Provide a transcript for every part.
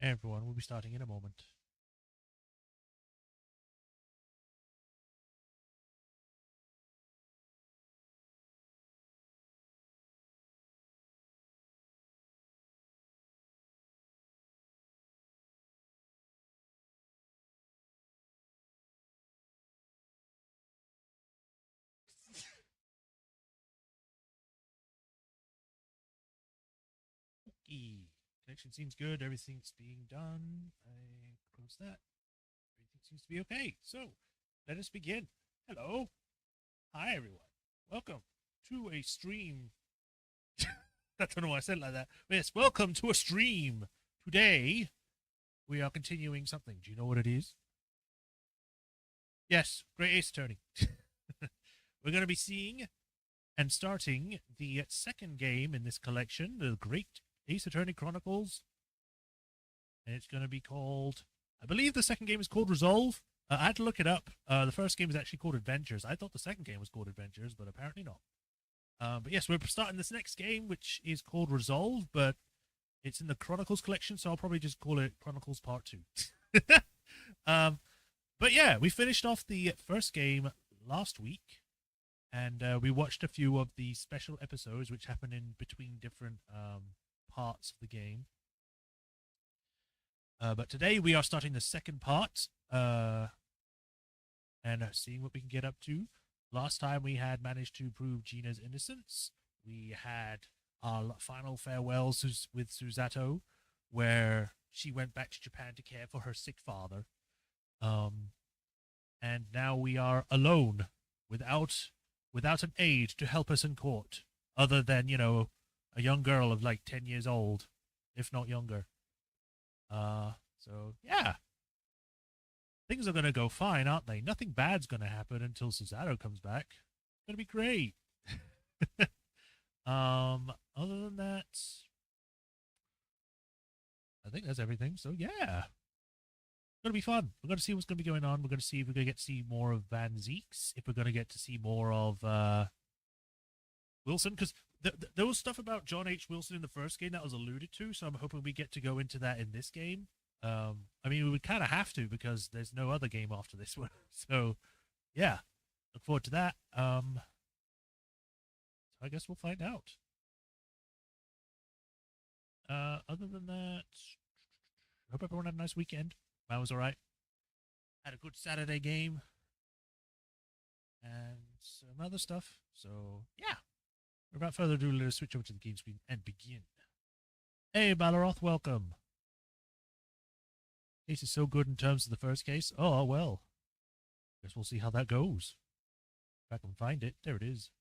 Everyone will be starting in a moment. Okay. Connection seems good. Everything's being done. I close that. Everything seems to be okay. So, let us begin. Hello. Hi, everyone. Welcome to a stream. I don't know why I said it like that. But yes, welcome to a stream. Today, we are continuing something. Do you know what it is? Yes, Great Ace Attorney. We're going to be seeing and starting the second game in this collection, the Great Ace Attorney Chronicles. And it's going to be called, I believe the second game is called Resolve. I had to look it up. The first game is actually called Adventures. I thought the second game was called Adventures, but apparently not. But yes, we're starting this next game, which is called Resolve, but it's in the Chronicles collection, so I'll probably just call it Chronicles Part 2. But yeah, we finished off the first game last week, and we watched a few of the special episodes which happen in between different parts of the game. But today we are starting the second part and seeing what we can get up to. Last time we had managed to prove Gina's innocence. We had our final farewells with Susato, where she went back to Japan to care for her sick father. And now we are alone, without an aide to help us in court, other than, you know, a young girl of like 10 years old, if not younger. So yeah, things are gonna go fine, aren't they? Nothing bad's gonna happen until Susato comes back. It's gonna be great. Other than that, I think that's everything. So yeah, it's gonna be fun. We're gonna see what's gonna be going on. We're gonna see if we're gonna get to see more of Van Zeeks, if we're gonna get to see more of Wilson, because there was stuff about John H. Wilson in the first game that was alluded to, so I'm hoping we get to go into that in this game. I mean, we would kind of have to because there's no other game after this one. So, yeah, look forward to that. So I guess we'll find out. Other than that, hope everyone had a nice weekend. Mine was all right. Had a good Saturday game and some other stuff. So, yeah. Without further ado, let us switch over to the game screen and begin. Hey, Balaroth, welcome. Case is so good in terms of the first case. Oh, well. Guess we'll see how that goes. If I can find it. There it is.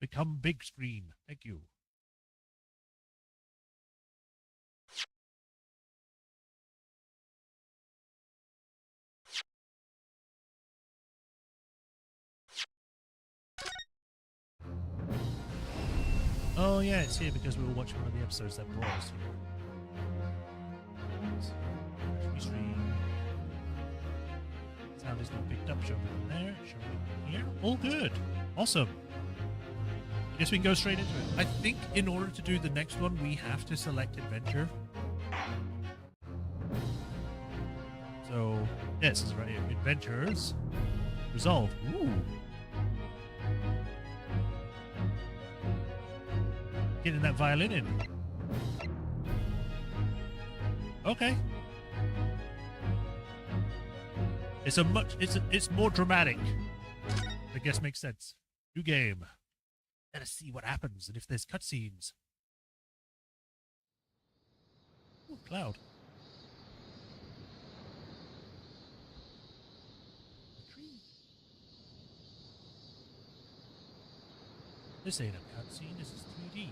Become big screen. Thank you. Oh, yeah, it's here because we were watching one of the episodes that brought us here. Restream. Sound is not picked up. Show me there. Show me here. All good. Awesome. I guess we can go straight into it. I think in order to do the next one, we have to select Adventure. So, yes, this is right here. Adventures. Resolve. Ooh. Getting that violin in. Okay. It's more dramatic. I guess makes sense. New game. Let us see what happens and if there's cutscenes. Ooh, cloud. This ain't a cutscene, this is 3D.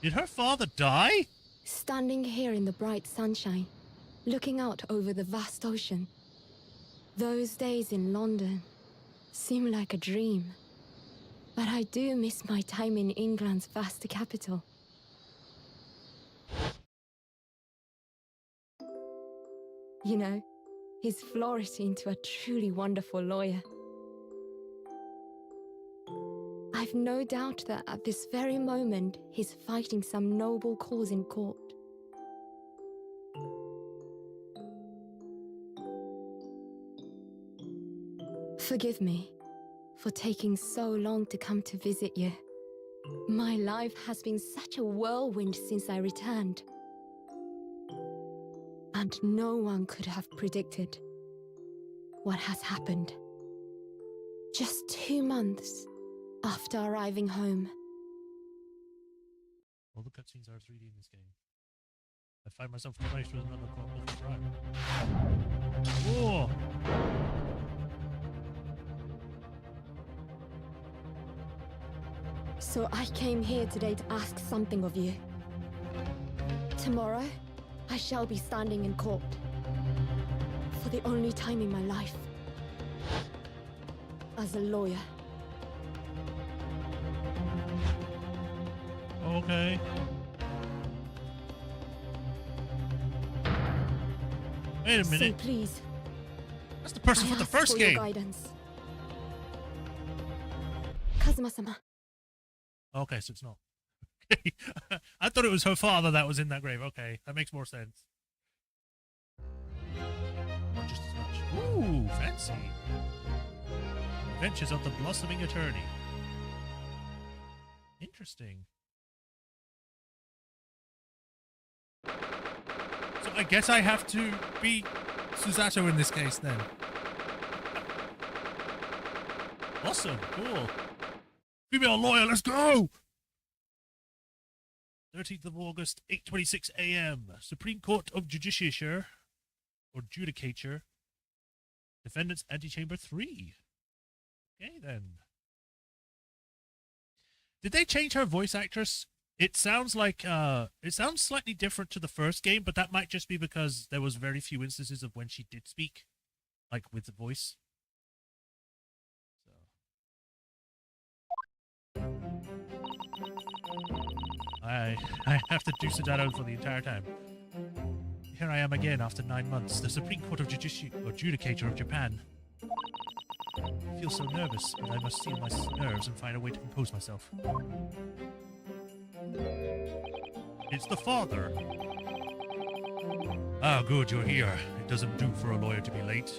Did her father die? Standing here in the bright sunshine, looking out over the vast ocean. Those days in London seem like a dream. But I do miss my time in England's vast capital. You know, he's flourished into a truly wonderful lawyer. I've no doubt that at this very moment, he's fighting some noble cause in court. Forgive me for taking so long to come to visit you. My life has been such a whirlwind since I returned. And no one could have predicted what has happened. Just 2 months after arriving home. All the cutscenes are 3D in this game. I find myself punished with another awful crime. Whoa! So I came here today to ask something of you. Tomorrow, I shall be standing in court. For the only time in my life. As a lawyer. Okay. Wait a minute. So please. That's the person from the first game. Guidance. Kazuma-sama. Okay, so it's not. Okay. I thought it was her father that was in that grave. Okay, that makes more sense. Not just as much. Ooh, fancy. Adventures of the Blossoming Attorney. Interesting. So I guess I have to be Susato in this case then. Awesome, cool. Female lawyer, let's go! 13th of August, 8:26 a.m. Supreme Court of Judicature, or Judicature. Defendant's Antechamber 3. Okay, then. Did they change her voice actress? It sounds like, it sounds slightly different to the first game, but that might just be because there was very few instances of when she did speak, like with the voice. I have to do Sudato for the entire time. Here I am again after 9 months, the Supreme Court of Judicature of Japan. I feel so nervous, but I must steel my nerves and find a way to compose myself. It's the father. Ah, good, you're here. It doesn't do for a lawyer to be late.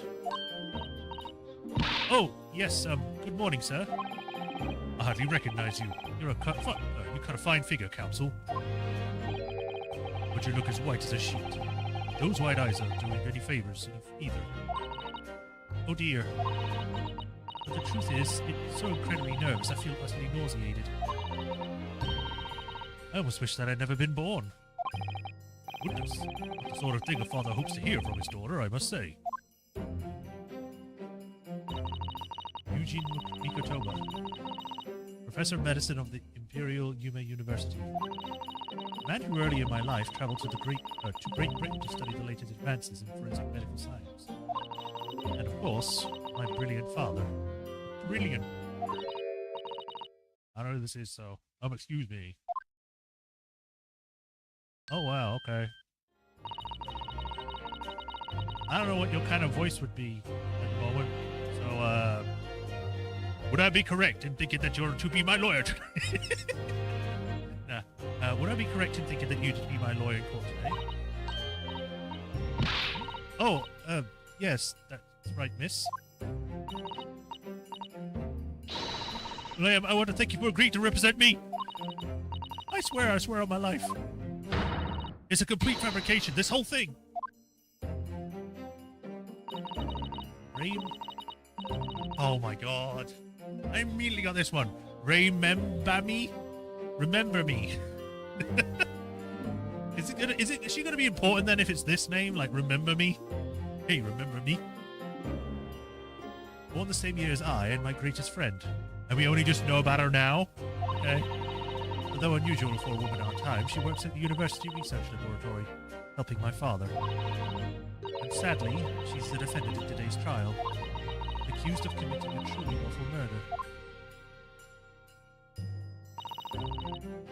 Oh, yes, good morning, sir. I hardly recognize you. You're you cut a fine figure, counsel. But you look as white as a sheet. Those white eyes aren't doing any favors either. Oh dear. But the truth is, it's so incredibly nervous, I feel utterly nauseated. I almost wish that I'd never been born. Goodness, not the sort of thing a father hopes to hear from his daughter, I must say. Eugene Mikotoba, Professor of Medicine of the Imperial Yume University. A man who early in my life traveled to Great Britain to study the latest advances in forensic medical science. And of course, my brilliant father. Brilliant. I don't know who this is, so... excuse me. Oh, wow, okay. I don't know what your kind of voice would be at the moment. So, would I be correct in thinking that you're to be my lawyer today? Nah. Would I be correct in thinking that you're to be my lawyer in court today? Oh, yes, that's right, miss. Well, I want to thank you for agreeing to represent me. I swear on my life. It's a complete fabrication, this whole thing. Oh my god. I immediately got this one. Remember me? Remember me. Is she gonna be important then if it's this name? Like, remember me? Hey, remember me? Born the same year as I and my greatest friend. And we only just know about her now? Okay. Although unusual for a woman our time, she works at the University Research Laboratory, helping my father. And sadly, she's the defendant in today's trial, accused of committing a truly awful murder.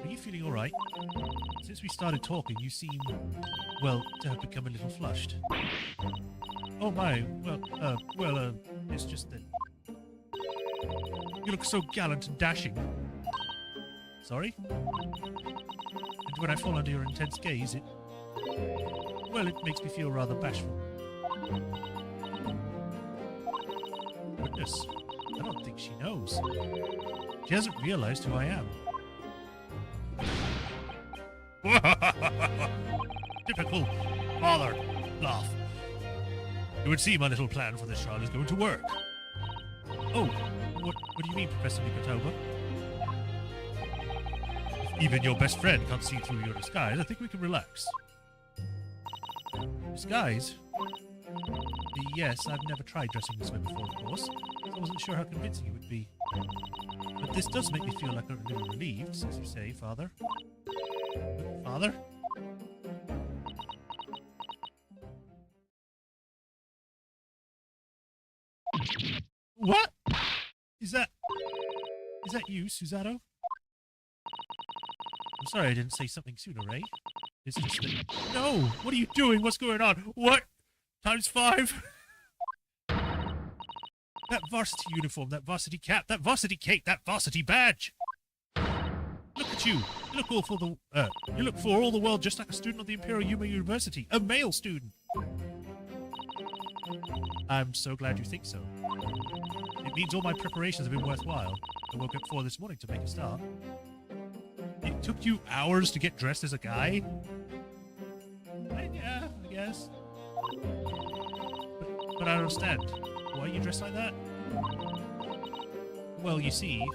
Are you feeling alright? Since we started talking, you seem, well, to have become a little flushed. Oh my, it's just that... You look so gallant and dashing. Sorry? And when I fall under your intense gaze, well, it makes me feel rather bashful. Goodness, I don't think she knows. She hasn't realized who I am. Typical father laugh. It would seem my little plan for this trial is going to work. Oh, what do you mean, Professor Nikotova? If even your best friend can't see through your disguise, I think we can relax. Disguise? Yes, I've never tried dressing this way before, of course, so I wasn't sure how convincing it would be. But this does make me feel like a little relieved, since you say, Father. Father? What? Is that you, Susato? I'm sorry I didn't say something sooner, Ray. It's just that... No! What are you doing? What's going on? What? Times 5? That varsity uniform, that varsity cap, that varsity cape, that varsity badge! Look at you! You look for all the world just like a student of the Imperial Yuma University. A male student! I'm so glad you think so. It means all my preparations have been worthwhile. I woke up 4 this morning to make a start. It took you hours to get dressed as a guy? Yeah, I guess. But I don't understand. Why are you dressed like that? Well, you see...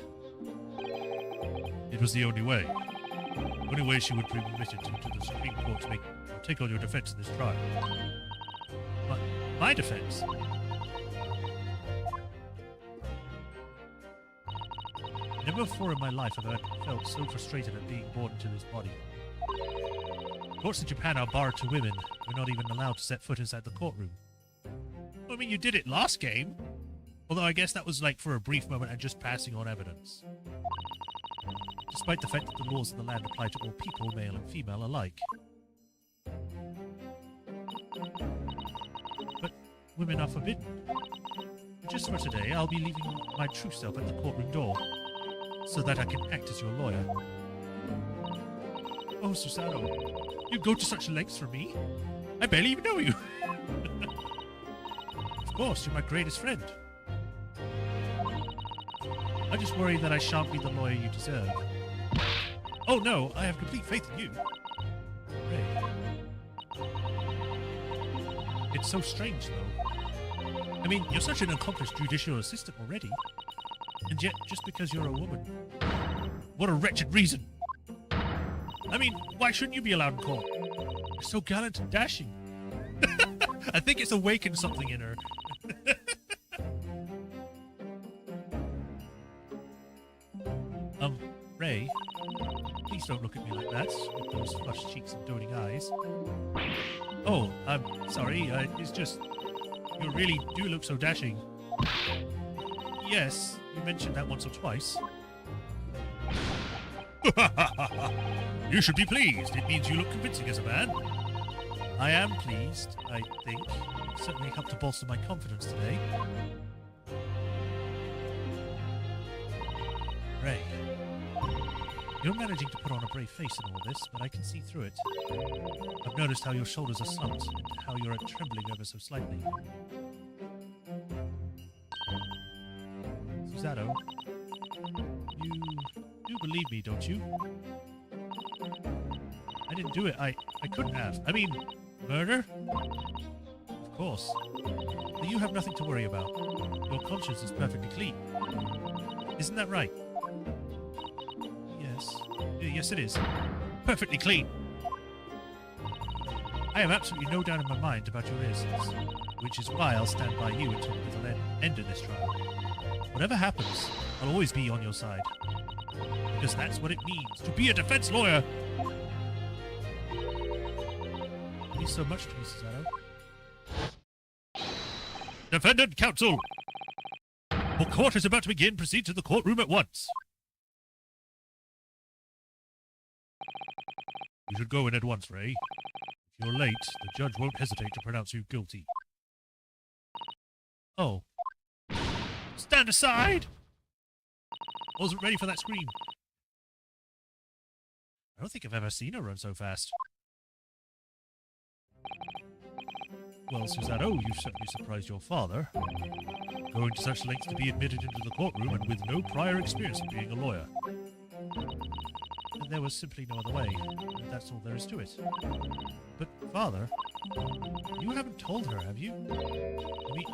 It was the only way. The only way she would be permitted to the Supreme Court to take on your defense in this trial. My defense? Never before in my life have I felt so frustrated at being born into this body. Courts in Japan are barred to women. We're not even allowed to set foot inside the courtroom. I mean, you did it last game. Although I guess that was like for a brief moment and just passing on evidence. Despite the fact that the laws of the land apply to all people, male and female alike. But women are forbidden. Just for today, I'll be leaving my true self at the courtroom door, so that I can act as your lawyer. Oh, Susato, you'd go to such lengths for me? I barely even know you. Of course, you're my greatest friend. I just worry that I shan't be the lawyer you deserve. Oh no, I have complete faith in you. Ray. It's so strange, though. I mean, you're such an accomplished judicial assistant already. And yet, just because you're a woman. What a wretched reason! I mean, why shouldn't you be allowed in court? You're so gallant and dashing. I think it's awakened something in her. Ray, please don't look at me like that, with those flushed cheeks and doting eyes. Oh, I'm sorry, it's just... You really do look so dashing. Yes, you mentioned that once or twice. You should be pleased. It means you look convincing as a man. I am pleased, I think. It certainly helped to bolster my confidence today. Ray, you're managing to put on a brave face in all this, but I can see through it. I've noticed how your shoulders are slumped, and how you're trembling ever so slightly. Susato, you do believe me, don't you? I didn't do it. I couldn't have. I mean, murder? Of course. But you have nothing to worry about. Your conscience is perfectly clean. Isn't that right? Yes. Yes, it is. Perfectly clean. I have absolutely no doubt in my mind about your innocence, which is why I'll stand by you until the little end of this trial. Whatever happens, I'll always be on your side. Because that's what it means to be a defense lawyer! It means so much to me, Susato. Defendant counsel! The court is about to begin. Proceed to the courtroom at once. You should go in at once, Ray. If you're late, the judge won't hesitate to pronounce you guilty. Oh. Stand aside! I wasn't ready for that scream. I don't think I've ever seen her run so fast. Well, Susanoo, you've certainly surprised your father. Going to such lengths to be admitted into the courtroom and with no prior experience of being a lawyer. And there was simply no other way. And that's all there is to it. But, Father, you haven't told her, have you?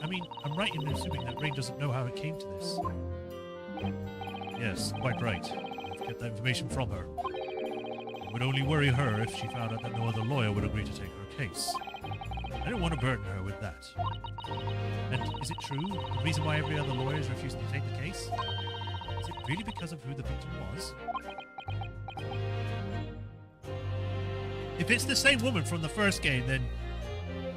I mean, I'm right in assuming that Rain doesn't know how it came to this. Yes, quite right. I've kept that information from her. It would only worry her if she found out that no other lawyer would agree to take her case. I don't want to burden her with that. And is it true, the reason why every other lawyer is refusing to take the case? Is it really because of who the victim was? If it's the same woman from the first game, then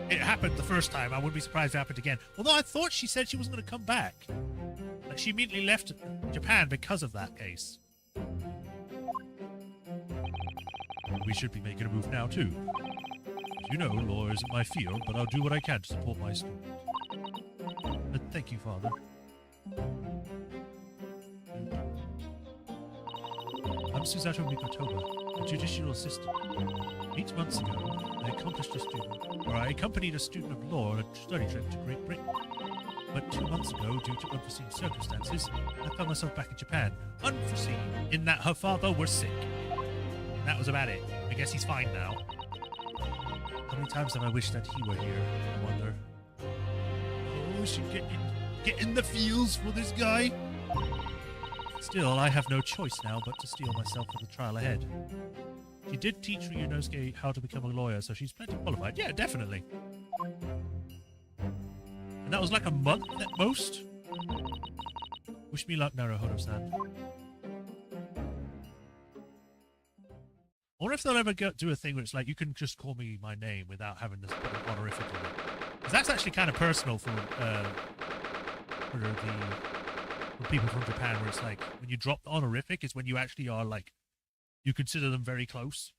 it happened the first time. I wouldn't be surprised if it happened again. Although I thought she said she wasn't going to come back. Like, she immediately left Japan because of that case. We should be making a move now, too. As you know, law isn't my field, but I'll do what I can to support my student. Thank you, Father. I'm Susato Mikotoba, a judicial assistant. 8 months ago, I accompanied a student of law on a study trip to Great Britain. But 2 months ago, due to unforeseen circumstances, I found myself back in Japan. Unforeseen, in that her father was sick. And that was about it. I guess he's fine now. How many times have I wished that he were here, I wonder? Oh, I should get in the feels for this guy. Still, I have no choice now but to steel myself for the trial ahead. She did teach Ryunosuke how to become a lawyer, so she's plenty qualified. Yeah, definitely. And that was like a month at most. Wish me luck, Naruhodo-san. I wonder if they'll ever do a thing where it's like, you can just call me my name without having to put an honorific in it. Because that's actually kind of personal for people from Japan, where it's like, when you drop the honorific is when you actually are like, you consider them very close,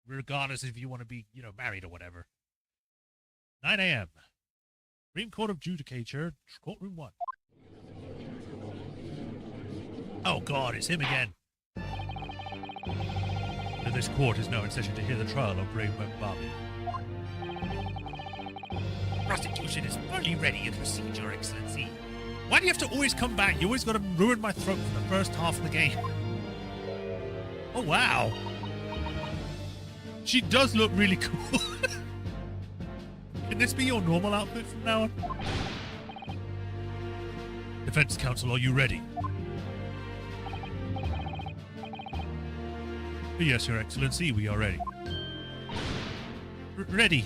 regardless if you want to be, married or whatever. 9 a.m. Supreme Court of Judicature, Courtroom 1. Oh God, it's him again. This court is now in session to hear the trial of Brave Mbami. Prosecution is fully ready to proceed, Your Excellency. Why do you have to always come back? You always got to ruin my throat for the first half of the game. Oh, wow. She does look really cool. Can this be your normal outfit from now on? Defense counsel, are you ready? Yes, Your Excellency, we are ready. Ready.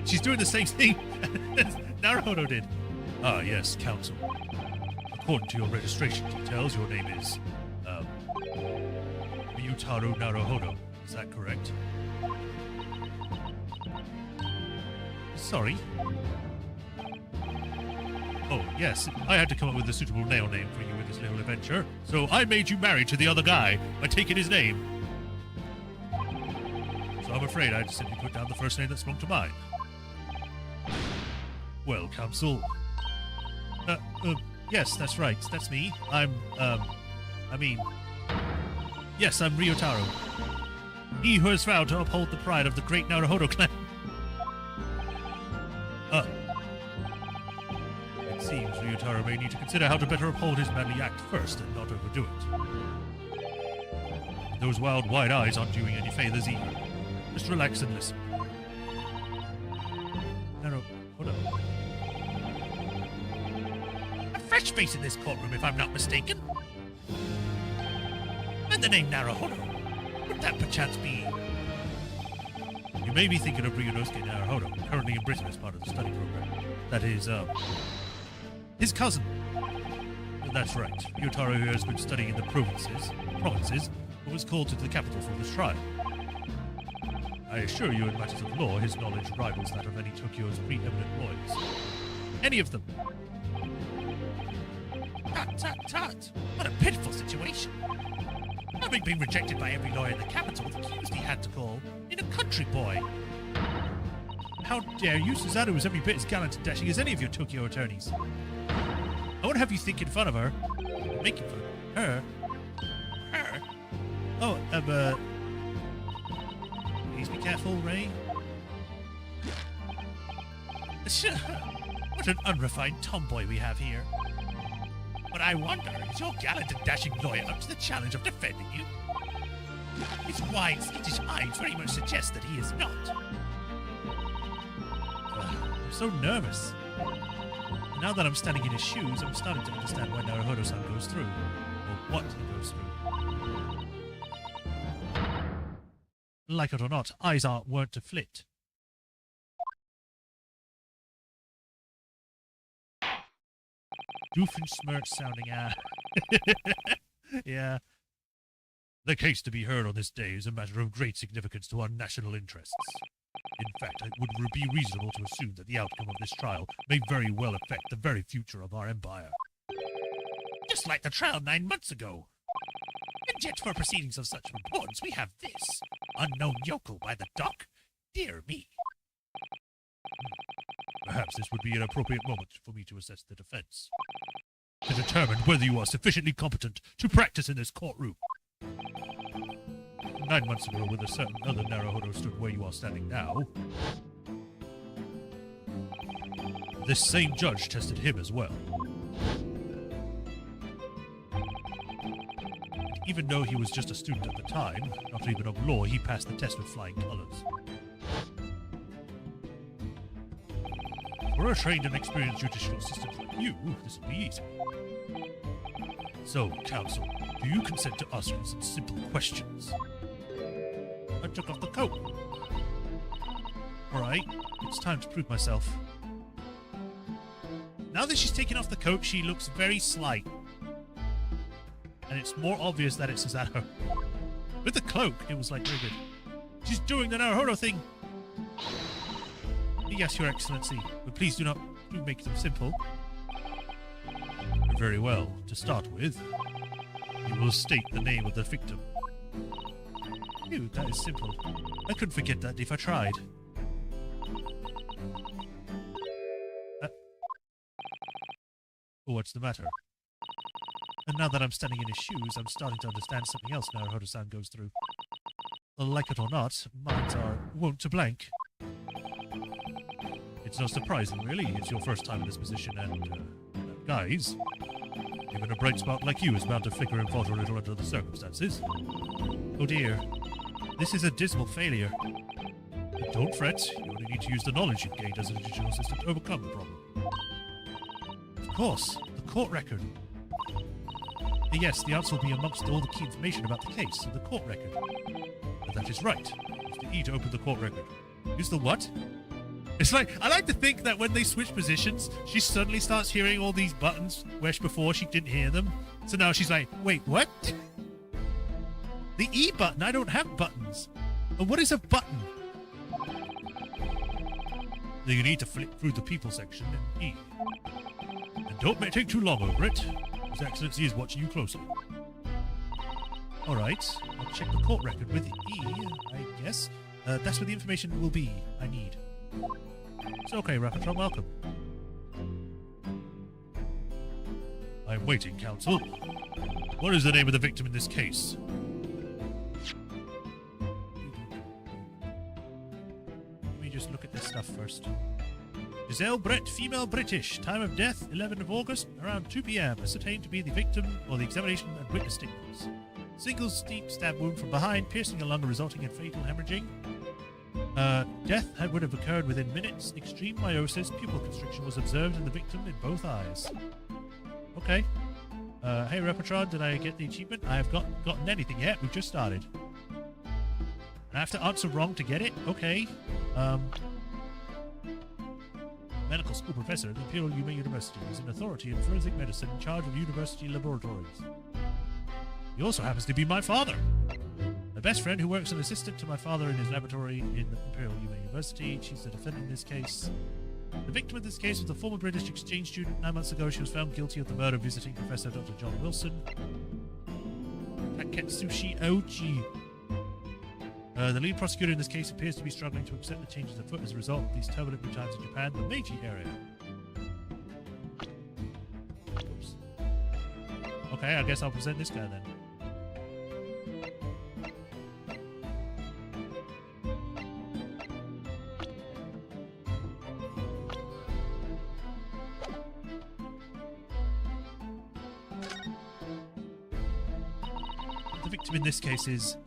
She's doing the same thing as Naruhodo did. Ah, yes, counsel. According to your registration details, your name is, Ryutaro Naruhodo. Is that correct? Sorry? Oh, yes, I had to come up with a suitable nail name for you in this little adventure, so I made you married to the other guy by taking his name. So I'm afraid I had to simply put down the first name that sprung to mind. Well, counsel... yes, that's right. That's me. Yes, I'm Ryotaro. He who has vowed to uphold the pride of the great Naruhodo clan. It seems Ryotaro may need to consider how to better uphold his manly act first and not overdo it. Those wild, wide eyes aren't doing any favors either. Just relax and listen. Naruhodo. A fresh face in this courtroom, if I'm not mistaken. And the name Naruhodo. Would that perchance be... You may be thinking of Ryunosuke Naruhodo, currently in Britain as part of the study program. That is, his cousin. That's right. Ryotaro, who has been studying in the provinces, but was called to the capital for this trial. I assure you, in matters of law, his knowledge rivals that of any Tokyo's preeminent lawyers. Any of them. Tut, tut, tut! What a pitiful situation! Having been rejected by every lawyer in the capital, the accused he had to call in a country boy. How dare you? Susanoo is every bit as gallant and dashing as any of your Tokyo attorneys. I won't have you think in fun of her, making fun, Her? Her? Oh, please be careful, Ray. What an unrefined tomboy we have here. But I wonder, is your gallant and dashing lawyer up to the challenge of defending you? His wide, Scottish eyes very much suggest that he is not. I'm so nervous. Now that I'm standing in his shoes, I'm starting to understand why Naruhodo-san goes through. Or what he goes through. Like it or not, eyes weren't to flit. Doofenshmirtz sounding Yeah. The case to be heard on this day is a matter of great significance to our national interests. In fact, it would be reasonable to assume that the outcome of this trial may very well affect the very future of our empire. Just like the trial 9 months ago. And yet for proceedings of such importance, we have this. Unknown yokel by the dock. Dear me. Perhaps this would be an appropriate moment for me to assess the defense. To determine whether you are sufficiently competent to practice in this courtroom. 9 months ago, when a certain other Naruhodo stood where you are standing now, this same judge tested him as well. Even though he was just a student at the time, not even of law, he passed the test with flying colors. For a trained and experienced judicial assistant like you, this will be easy. So, counsel, do you consent to asking some simple questions? I took off the coat. Alright, it's time to prove myself. Now that she's taken off the coat, she looks very slight. And it's more obvious that it's Susanoo. With the cloak, it was like very good. She's doing the Naruhodo thing! Yes, Your Excellency, but please do make them simple. Very well. To start with, you will state the name of the victim. Phew, that is simple. I couldn't forget that if I tried. What's the matter? And now that I'm standing in his shoes, I'm starting to understand something else Naruhodo-san goes through. Like it or not, minds are wont to blank. It's not surprising, really. It's your first time in this position, and, guys, even a bright spot like you is bound to flicker and falter a little under the circumstances. Oh dear. This is a dismal failure. But don't fret. You only need to use the knowledge you've gained as a judicial assistant to overcome the problem. Of course. The court record. Yes, the answer will be amongst all the key information about the case, the court record. But that is right. Use the E to open the court record. Use the what? It's like, I like to think that when they switch positions, she suddenly starts hearing all these buttons, where before she didn't hear them. So now she's like, wait, what? The E button? I don't have buttons. And what is a button? Now you need to flip through the people section and E. And don't take too long over it. His Excellency is watching you closely. Alright, I'll check the court record with E, I guess. That's where the information will be I need. It's okay, Rapatron, welcome. I'm waiting, counsel. What is the name of the victim in this case? Let me just look at this stuff first. Giselle Brett, female British. Time of death, 11th of August, around 2 p.m. Ascertained to be the victim or the examination and witness statements. Single steep stab wound from behind, piercing a lung resulting in fatal hemorrhaging. Death would have occurred within minutes. Extreme meiosis, pupil constriction was observed in the victim in both eyes. Okay. Hey, Rapatron, did I get the achievement? I have gotten anything yet. We've just started. I have to answer wrong to get it? Okay. Medical school professor at the Imperial Yuma University is an authority in forensic medicine in charge of university laboratories. He also happens to be my father. My best friend who works as an assistant to my father in his laboratory in the Imperial Yuma University. She's the defendant in this case. The victim of this case was a former British exchange student. 9 months ago, she was found guilty of the murder of visiting Professor Dr. John Wilson. Taketsushi Ochi. The lead prosecutor in this case appears to be struggling to accept the changes afoot as a result of these turbulent new times in Japan, the Meiji area. Oops. okay, I guess I'll present this guy then. The victim in this case is,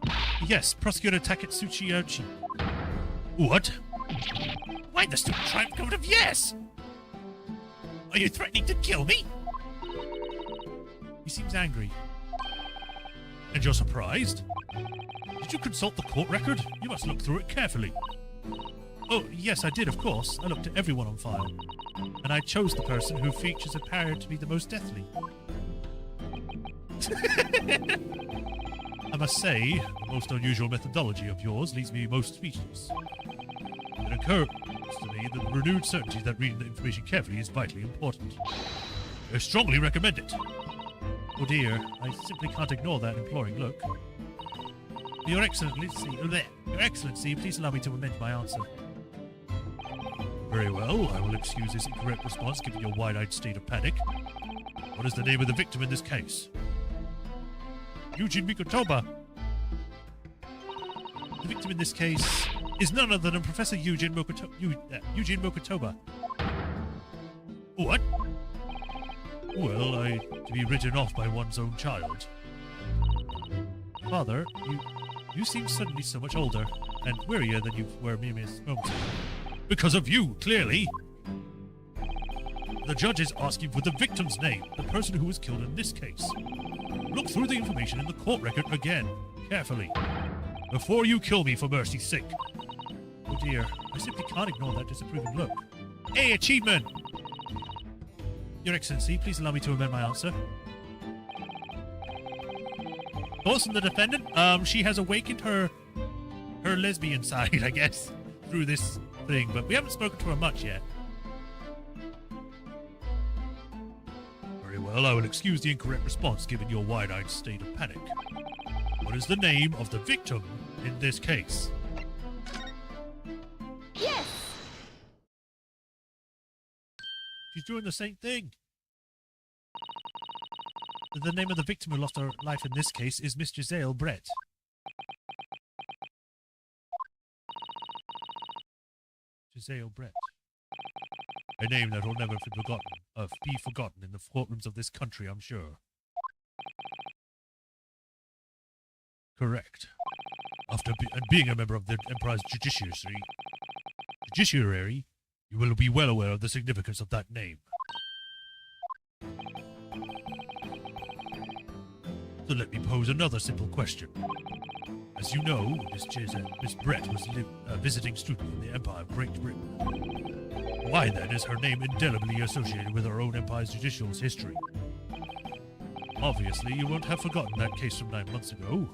yes, Prosecutor Taketsuchi Ochi. What? Why the stupid triumph code of yes? Are you threatening to kill me? He seems angry. And you're surprised? Did you consult the court record? You must look through it carefully. Oh, yes, I did, of course. I looked at everyone on file. And I chose the person who features appeared to be the most deathly. I must say, the most unusual methodology of yours leaves me most speechless. It occurs to me that the renewed certainty that reading the information carefully is vitally important. I strongly recommend it. Oh dear, I simply can't ignore that imploring look. Your Excellency, please allow me to amend my answer. Very well, I will excuse this incorrect response given your wide-eyed state of panic. What is the name of the victim in this case? Eugene Mikotoba. The victim in this case is none other than Professor Eugene Mokotoba. What? Well, to be written off by one's own child. Father, you seem suddenly so much older and wearier than you were mere moments ago. Because of you, clearly. The judge is asking for the victim's name, the person who was killed in this case. Look through the information in the court record again, carefully, before you kill me for mercy's sake. Oh dear, I simply can't ignore that disapproving look. Hey, achievement! Your Excellency, please allow me to amend my answer. Both the defendant, she has awakened her lesbian side, I guess, through this thing, but we haven't spoken to her much yet. Very well, I will excuse the incorrect response given your wide-eyed state of panic. What is the name of the victim in this case? Yes! She's doing the same thing. The name of the victim who lost her life in this case is Miss Giselle Brett. Giselle Brett. A name that will never be forgotten in the courtrooms of this country, I'm sure. Correct. After being a member of the Empire's judiciary, you will be well aware of the significance of that name. So let me pose another simple question. As you know, Miss Brett was a visiting student in the Empire of Great Britain. Why then is her name indelibly associated with our own Empire's judicial's history? Obviously, you won't have forgotten that case from 9 months ago.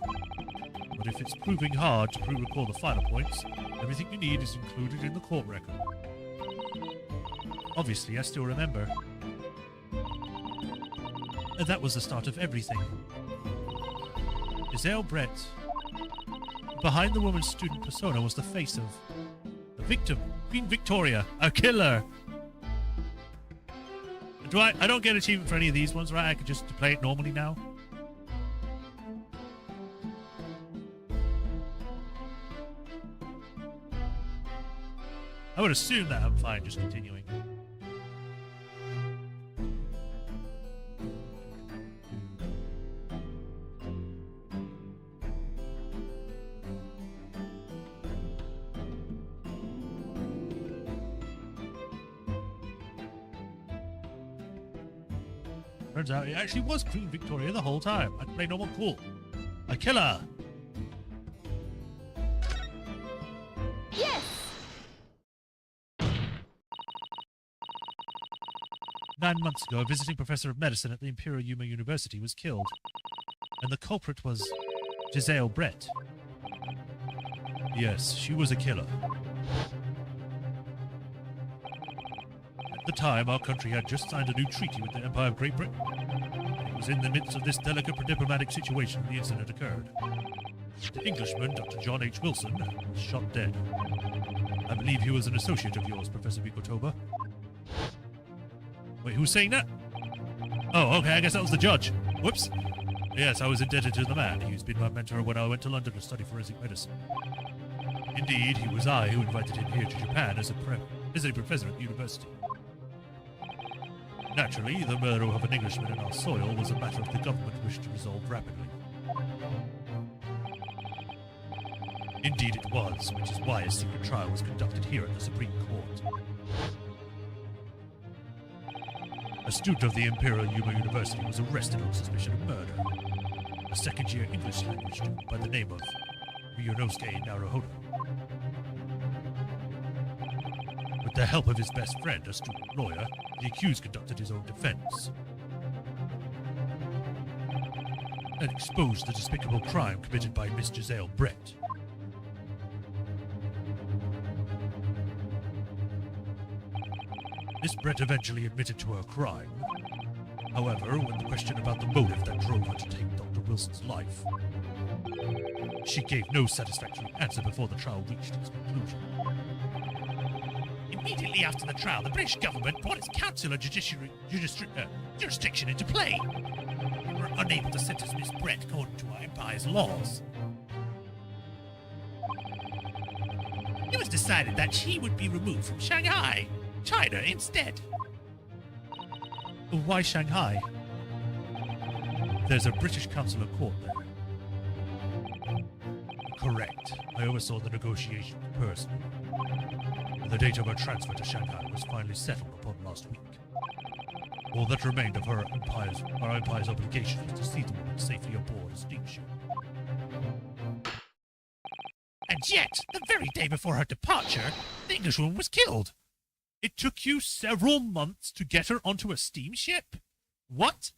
But if it's proving hard to recall the final points, everything you need is included in the court record. Obviously, I still remember. And that was the start of everything. Giselle Brett. Behind the woman's student persona was the face of the victim, Queen Victoria, a killer. I don't get achievement for any of these ones, right? I could just play it normally now. I would assume that I'm fine just continuing. Turns out it actually was Queen Victoria the whole time. I'd play normal cool. A killer! Yes! 9 months ago, a visiting professor of medicine at the Imperial Yuma University was killed. And the culprit was Giselle Brett. Yes, she was a killer. At the time, our country had just signed a new treaty with the Empire of Great Britain. It was in the midst of this delicate diplomatic situation the incident occurred. The Englishman, Dr. John H. Wilson, was shot dead. I believe he was an associate of yours, Professor Mikotoba. Wait, who's saying that? Oh, okay, I guess that was the judge. Whoops. Yes, I was indebted to the man. He's been my mentor when I went to London to study forensic medicine. Indeed, it was I who invited him here to Japan as a professor at the university. Naturally, the murder of an Englishman in our soil was a matter the government wished to resolve rapidly. Indeed it was, which is why a secret trial was conducted here at the Supreme Court. A student of the Imperial Yuma University was arrested on suspicion of murder. A second-year English language student by the name of Ryunosuke Naruhodo. With the help of his best friend, a student lawyer, the accused conducted his own defense and exposed the despicable crime committed by Miss Giselle Brett. Miss Brett eventually admitted to her crime. However, when the question about the motive that drove her to take Dr. Wilson's life, she gave no satisfactory answer before the trial reached its conclusion. Immediately after the trial, the British government brought its consular jurisdiction into play. We were unable to sentence Miss Brett according to our empire's laws. It was decided that she would be removed from Shanghai, China instead. Why Shanghai? There's a British consular court there. Correct. I oversaw the negotiations personally. The date of her transfer to Shanghai was finally settled upon last week. All that remained of our empire's obligation was to see the woman safely aboard a steamship. And yet, the very day before her departure, the Englishwoman was killed. It took you several months to get her onto a steamship? What?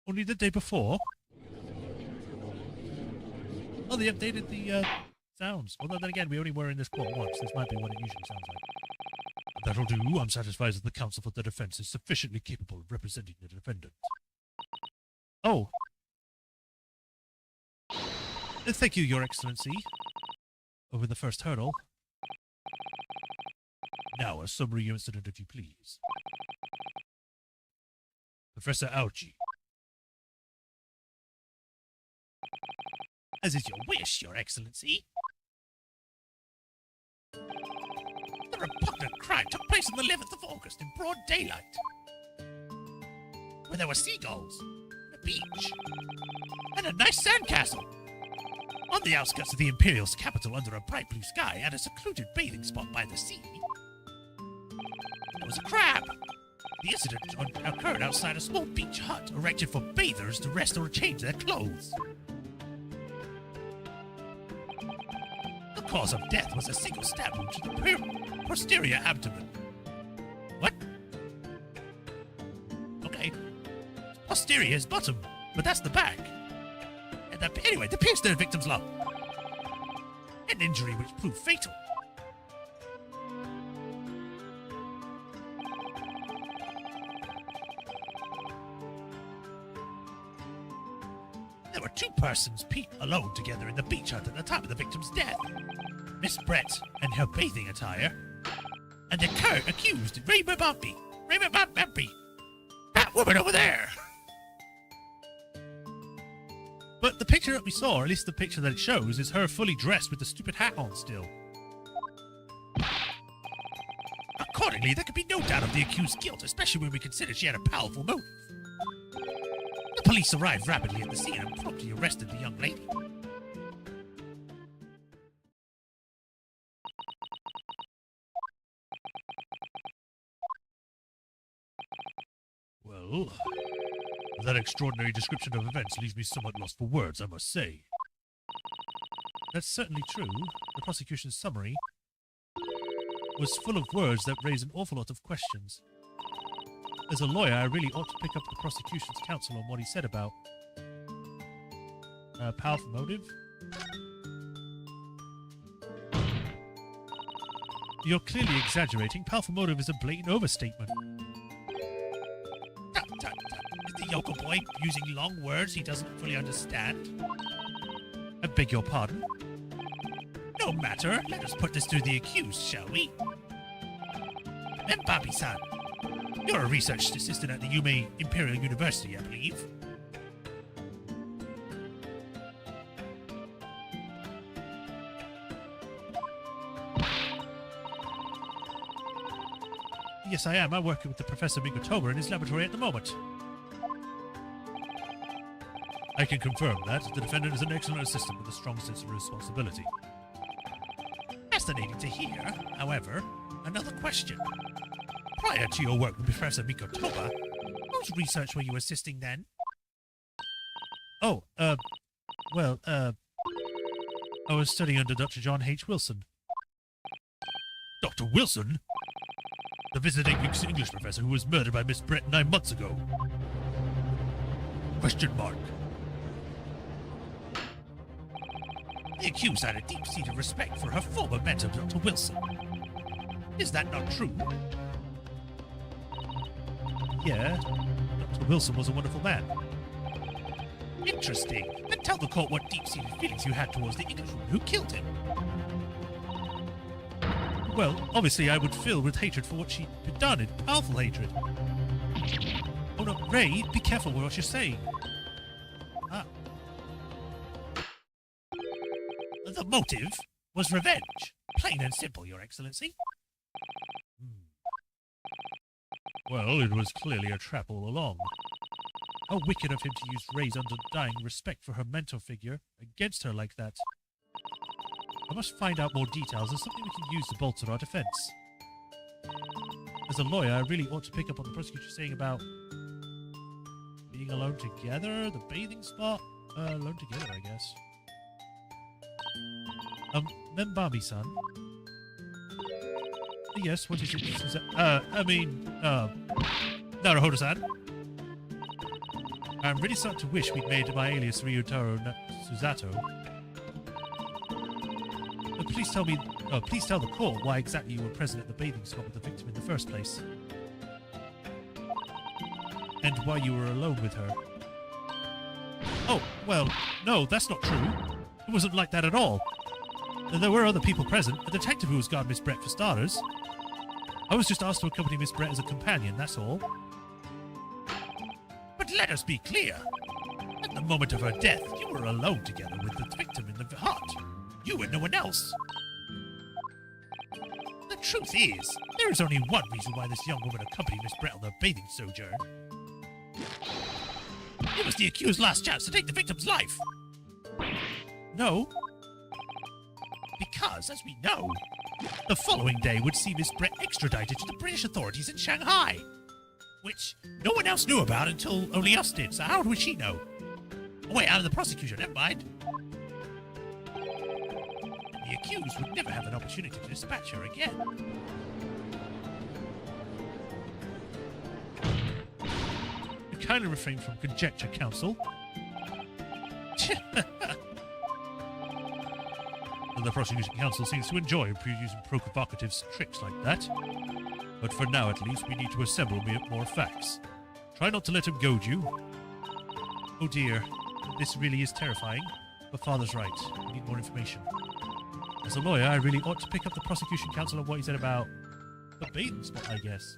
Only the day before? Oh, they updated the sounds. Although then again, we only were in this court once. This might be what it usually sounds like. That'll do. I'm satisfied that the counsel for the defense is sufficiently capable of representing the defendant. Oh. Thank you, Your Excellency. Over the first hurdle. Now, a summary incident, if you please. Professor Aochi. As is your wish, Your Excellency. The repugnant crime took place on the 11th of August in broad daylight, where there were seagulls, a beach, and a nice sandcastle. On the outskirts of the Imperial capital under a bright blue sky and a secluded bathing spot by the sea, there was a crab. The incident occurred outside a small beach hut erected for bathers to rest or change their clothes. The cause of death was a single stab wound to the posterior abdomen. What? Okay. Posterior is bottom, but that's the back. Anyway, the pierced the victim's lung. An injury which proved fatal. There were two persons alone together in the beach hut at the time of the victim's death. Miss Brett and her bathing attire, and the accused, Raymond Bumpy. That woman over there. But the picture that we saw, or at least the picture that it shows, is her fully dressed with the stupid hat on still. Accordingly, there could be no doubt of the accused's guilt, especially when we consider she had a powerful motive. The police arrived rapidly at the scene and promptly arrested the young lady. Well, that extraordinary description of events leaves me somewhat lost for words, I must say. That's certainly true. The prosecution's summary was full of words that raise an awful lot of questions. As a lawyer, I really ought to pick up the prosecution's counsel on what he said about powerful motive. You're clearly exaggerating. Powerful motive is a blatant overstatement. Is the yokel boy using long words he doesn't fully understand? I beg your pardon? No matter. Let us put this to the accused, shall we? Mbabi-san, you're a research assistant at the Yume Imperial University, I believe. Yes, I am. I'm working with the Professor Mikotoba in his laboratory at the moment. I can confirm that. The defendant is an excellent assistant with a strong sense of responsibility. Fascinating to hear. However, another question. Prior to your work with Professor Mikotoba, whose research were you assisting then? Oh, well, I was studying under Dr. John H. Wilson. Dr. Wilson? The visiting English professor who was murdered by Miss Brett 9 months ago? Question mark. The accused had a deep-seated respect for her former mentor, Dr. Wilson. Is that not true? Yeah, Dr. Wilson was a wonderful man. Interesting. Then tell the court what deep-seated feelings you had towards the Englishwoman who killed him. Well, obviously I would fill with hatred for what she'd done, in powerful hatred. Oh no, Ray, be careful with what you're saying. Ah. The motive was revenge. Plain and simple, Your Excellency. Well, it was clearly a trap all along. How wicked of him to use Ray's undying respect for her mentor figure against her like that. I must find out more details. There's something we can use to bolster our defense. As a lawyer, I really ought to pick up on the prosecutor saying about being alone together, the bathing spot. Alone together, I guess. Membami-san. Yes, what is it? Naruhodo-san. I'm really starting to wish we'd made my alias Ryutaro Suzato. Please tell the court why exactly you were present at the bathing spot with the victim in the first place. And why you were alone with her. Oh, well, no, that's not true. It wasn't like that at all. There were other people present, a detective who was guarding Miss Brett for starters. I was just asked to accompany Miss Brett as a companion, that's all. But let us be clear. At the moment of her death, you were alone together with the victim in the hut. You and no one else. The truth is, there is only one reason why this young woman accompanied Miss Brett on her bathing sojourn. It was the accused's last chance to take the victim's life. No. Because, as we know, the following day would see Miss Brett extradited to the British authorities in Shanghai. Which no one else knew about until only us did, so how would she know? Oh, wait, out of the prosecution, never mind. The accused would never have an opportunity to dispatch her again. You kindly refrain from conjecture, counsel. The prosecution counsel seems to enjoy using provocative tricks like that. But for now, at least, we need to assemble more facts. Try not to let him goad you. Oh dear, this really is terrifying. But Father's right. We need more information. As a lawyer, I really ought to pick up the prosecution counsel on what he said about the bathing spot, I guess.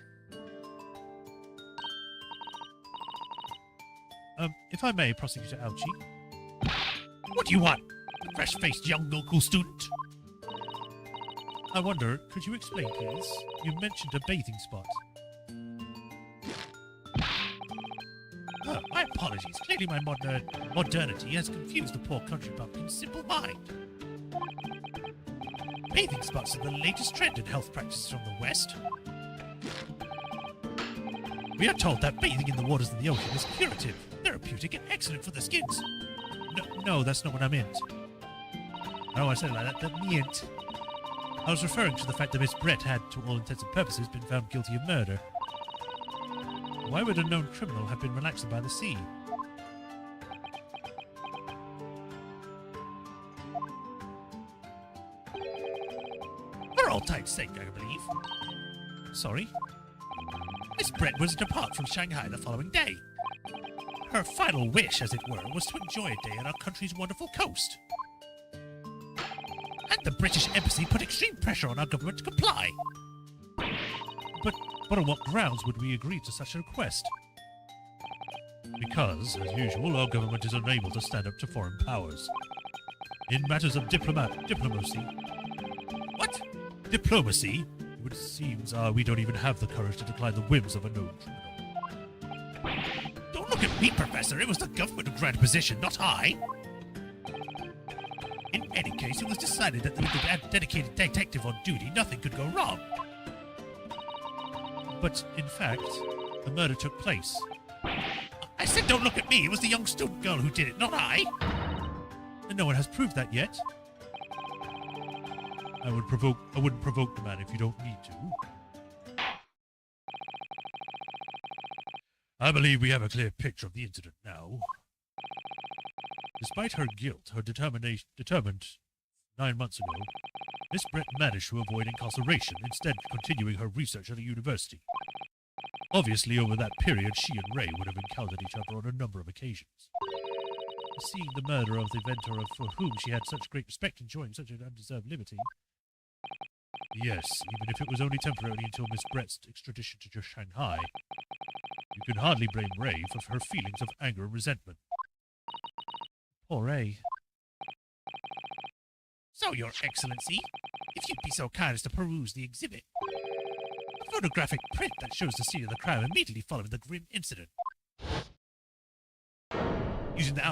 If I may, Prosecutor Ouchie. What do you want? A fresh-faced young local student? I wonder, could you explain, please? You mentioned a bathing spot. Oh, my apologies. Clearly my modernity has confused the poor country bumpkin's simple mind. Bathing spots are the latest trend in health practices from the West. We are told that bathing in the waters of the ocean is curative, therapeutic, and excellent for the skins. No, that's not what I meant. Oh, I said it like that. That meant. I was referring to the fact that Miss Brett had, to all intents and purposes, been found guilty of murder. Why would a known criminal have been relaxing by the sea? For all time's sake, I believe. Sorry? Miss Brett was to depart from Shanghai the following day. Her final wish, as it were, was to enjoy a day on our country's wonderful coast. And the British Embassy put extreme pressure on our government to comply. But on what grounds would we agree to such a request? Because, as usual, our government is unable to stand up to foreign powers. In matters of diplomacy... What? Diplomacy? It seems we don't even have the courage to decline the whims of a known criminal. Don't look at me, Professor. It was the government who granted position, not I. In any case, it was decided that with a dedicated detective on duty, nothing could go wrong. But, in fact, the murder took place. I said don't look at me. It was the young student girl who did it, not I. And no one has proved that yet. I wouldn't provoke the man if you don't need to. I believe we have a clear picture of the incident now. Despite her guilt, her determined 9 months ago, Miss Brett managed to avoid incarceration, instead continuing her research at a university. Obviously, over that period, she and Ray would have encountered each other on a number of occasions. Seeing the murder of the inventor for whom she had such great respect enjoying such an undeserved liberty... Yes, even if it was only temporarily until Miss Brett's extradition to Shanghai, you can hardly blame Ray for her feelings of anger and resentment. Poor Ray. So, Your Excellency, if you'd be so kind as to peruse the exhibit. A photographic print that shows the scene of the crime immediately following the grim incident. Using the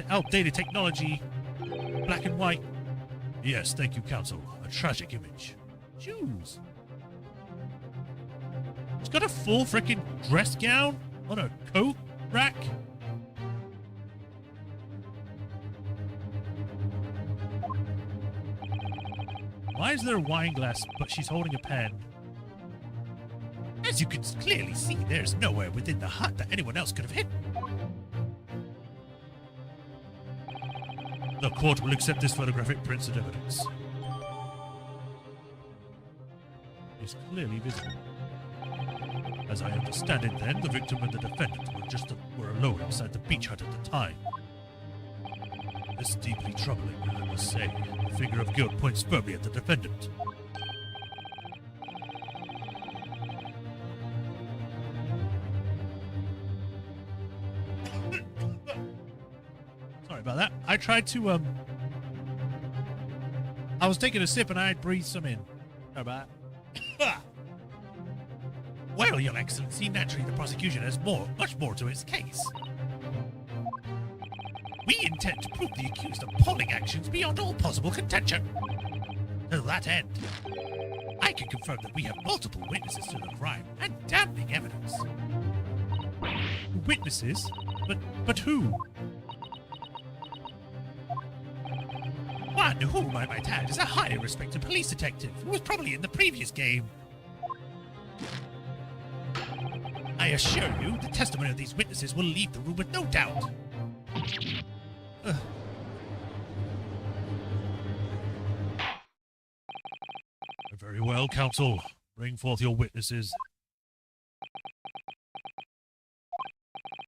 outdated technology, black and white. Yes, thank you, Counsel. A tragic image. Shoes. She's got a full frickin' dress gown on her coat rack. Why is there a wine glass, but she's holding a pen? As you can clearly see, there's nowhere within the hut that anyone else could have hidden. The court will accept this photographic print as evidence. It's clearly visible. As I understand it then, the victim and the defendant were alone inside the beach hut at the time. This is deeply troubling, I must say. The finger of guilt points firmly at the defendant. Sorry about that. I tried to, I was taking a sip and I breathed some in. Sorry about that. Well, Your Excellency, naturally the prosecution has much more to its case. We intend to prove the accused appalling actions beyond all possible contention. To that end, I can confirm that we have multiple witnesses to the crime and damning evidence. Witnesses? But who? One whom I might add is a highly respected police detective who was probably in the previous game. I assure you, the testimony of these witnesses will leave the room with no doubt. Very well, Counsel. Bring forth your witnesses.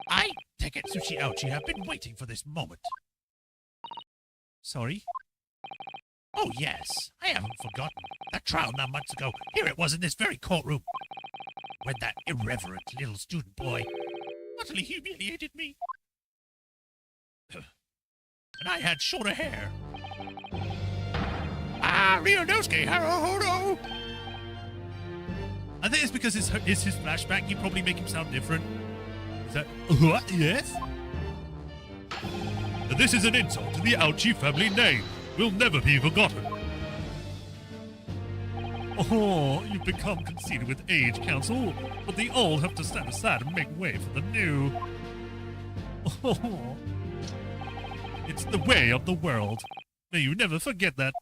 I, Teketsuchi Ouchi, have been waiting for this moment. Sorry? Oh, yes. I haven't forgotten. That trial 9 months ago, here it was in this very courtroom. When that irreverent little student boy utterly humiliated me. And I had shorter hair. Ryunosuke Haruhodo! I think it's because it's his flashback. You probably make him sound different. Is that... What? Yes? This is an insult to the Ouchi family name. Will never be forgotten. Oh, you've become conceited with age, Counsel. But the old have to stand aside and make way for the new. Oh, it's the way of the world. May you never forget that.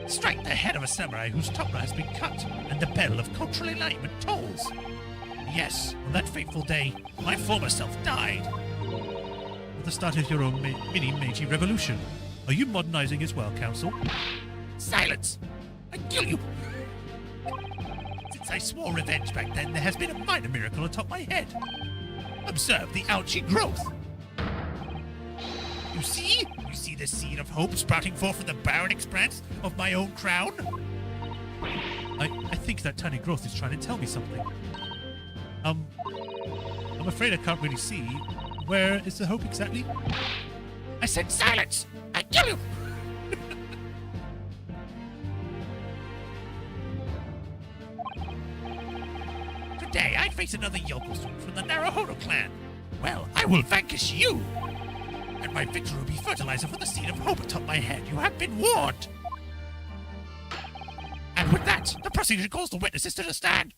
Strike the head of a samurai whose topra has been cut, and the bell of cultural alignment tolls. Yes, on that fateful day, my former self died. At the start of your own mini Meiji revolution. Are you modernizing as well, Counsel? Silence! I kill you! Since I swore revenge back then, there has been a minor miracle atop my head. Observe the algae growth. You see? You see the seed of hope sprouting forth from the barren expanse of my own crown? I think that tiny growth is trying to tell me something. I'm afraid I can't really see. Where is the hope exactly? I said silence! I kill you! Today I face another yokel student from the Naruhodo clan. Well, I will vanquish you! And my victory will be fertilizer for the seed of hope atop my head. You have been warned! And with that, the prosecution calls the witnesses to the stand.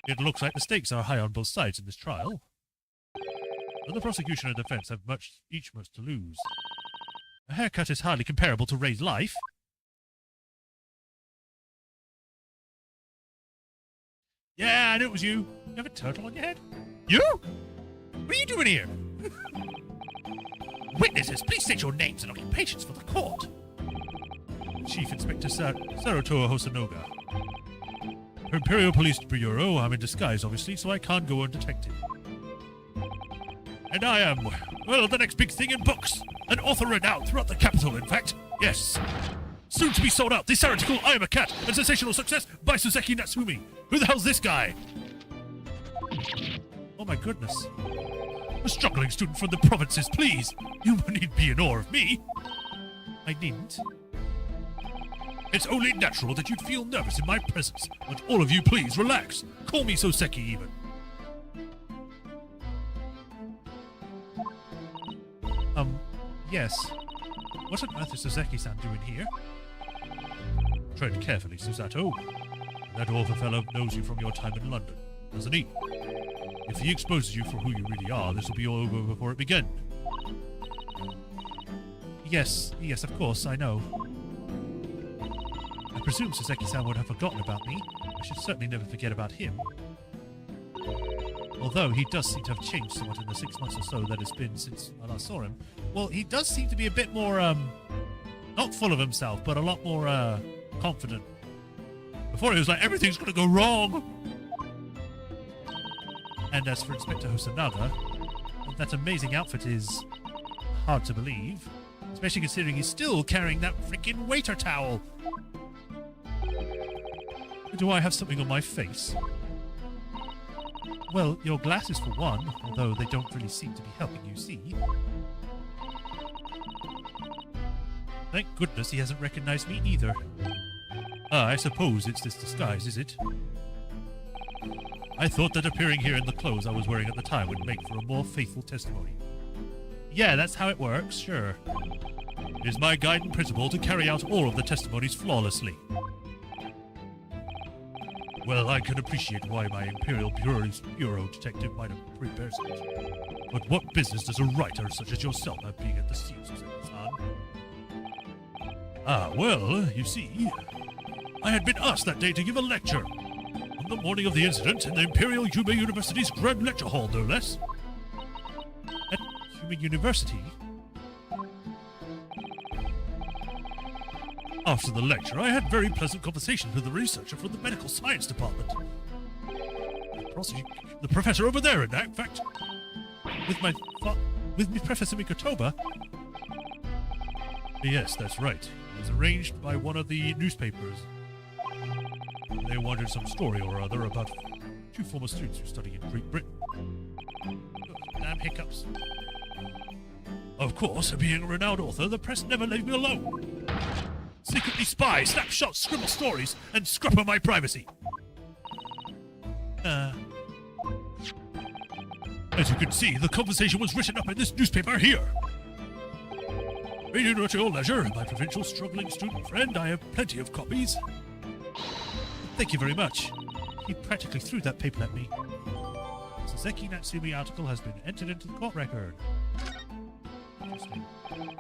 It looks like the stakes are high on both sides in this trial. But the prosecution and defense have each much to lose. A haircut is hardly comparable to Ray's life. Yeah, I knew it was you. You have a turtle on your head? You? What are you doing here? Witnesses, please state your names and occupations for the court. Chief Inspector Sarutoa Hosanoga. For Imperial Police Bureau, I'm in disguise, obviously, so I can't go undetected. And I am, well, the next big thing in books. An author renowned throughout the capital, in fact. Yes. Soon to be sold out, the satirical I Am a Cat, and sensational success by Suzeki Natsumi. Who the hell's this guy? Oh my goodness. A struggling student from the provinces, please. You need be in awe of me. I needn't. It's only natural that you'd feel nervous in my presence. But all of you, please, relax. Call me Soseki, even. Yes. What on earth is Soseki-san doing here? Tread carefully, Susato. That author fellow knows you from your time in London, doesn't he? If he exposes you for who you really are, this will be all over before it begins. Yes, of course, I know. I presume Soseki-san would have forgotten about me. I should certainly never forget about him. Although he does seem to have changed somewhat in the 6 months or so that it's been since I last saw him. Well, he does seem to be a bit more, not full of himself, but a lot more, confident. Before he was like, everything's gonna go wrong! And as for Inspector Hosanaga, that amazing outfit is hard to believe. Especially considering he's still carrying that freaking waiter towel. Do I have something on my face? Well, your glasses for one, although they don't really seem to be helping you see. Thank goodness he hasn't recognized me either. I suppose it's this disguise, is it? I thought that appearing here in the clothes I was wearing at the time would make for a more faithful testimony. Yeah, that's how it works, sure. It is my guiding principle to carry out all of the testimonies flawlessly. Well, I can appreciate why my Imperial Bureau detective might have prepared it. But what business does a writer such as yourself have being at the scenes, Susan-san? Well, you see, I had been asked that day to give a lecture. On the morning of the incident in the Imperial Yume University's Grand Lecture Hall, no less. At Yume University? After the lecture, I had very pleasant conversations with the researcher from the medical science department. The professor over there, in fact. With Professor Mikotoba? Yes, that's right. It was arranged by one of the newspapers. They wanted some story or other about two former students who study in Great Britain. Damn hiccups. Of course, being a renowned author, the press never leave me alone. Secretly spy, snap shots, scribble stories, and scrap my privacy. As you can see, the conversation was written up in this newspaper here. Read it at your leisure, my provincial struggling student friend. I have plenty of copies. Thank you very much. He practically threw that paper at me. The Soseki Natsumi article has been entered into the court record. Interesting.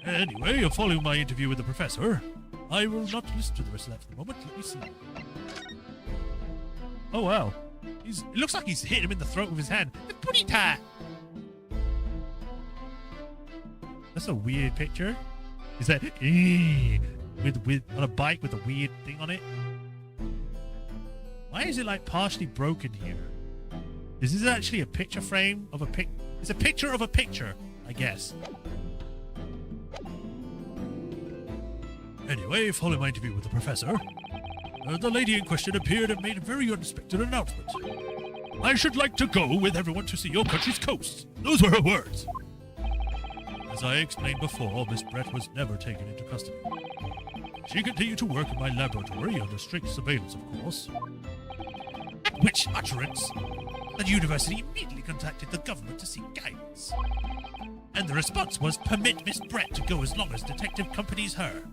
Anyway, following my interview with the professor, I will not listen to the rest of that for the moment. Let me see. Oh, wow. It looks like he's hit him in the throat with his hand. The Purita! That's a weird picture. Is that with on a bike with a weird thing on it? Why is it like partially broken here? This is actually a picture frame of a pic. It's a picture of a picture, I guess. Anyway, following my interview with the professor, the lady in question appeared and made a very unexpected announcement. I should like to go with everyone to see your country's coast. Those were her words. As I explained before, Miss Brett was never taken into custody. She continued to work in my laboratory under strict surveillance, of course. At which utterance, the university immediately contacted the government to seek guidance. And the response was, permit Miss Brett to go as long as detective accompanies her.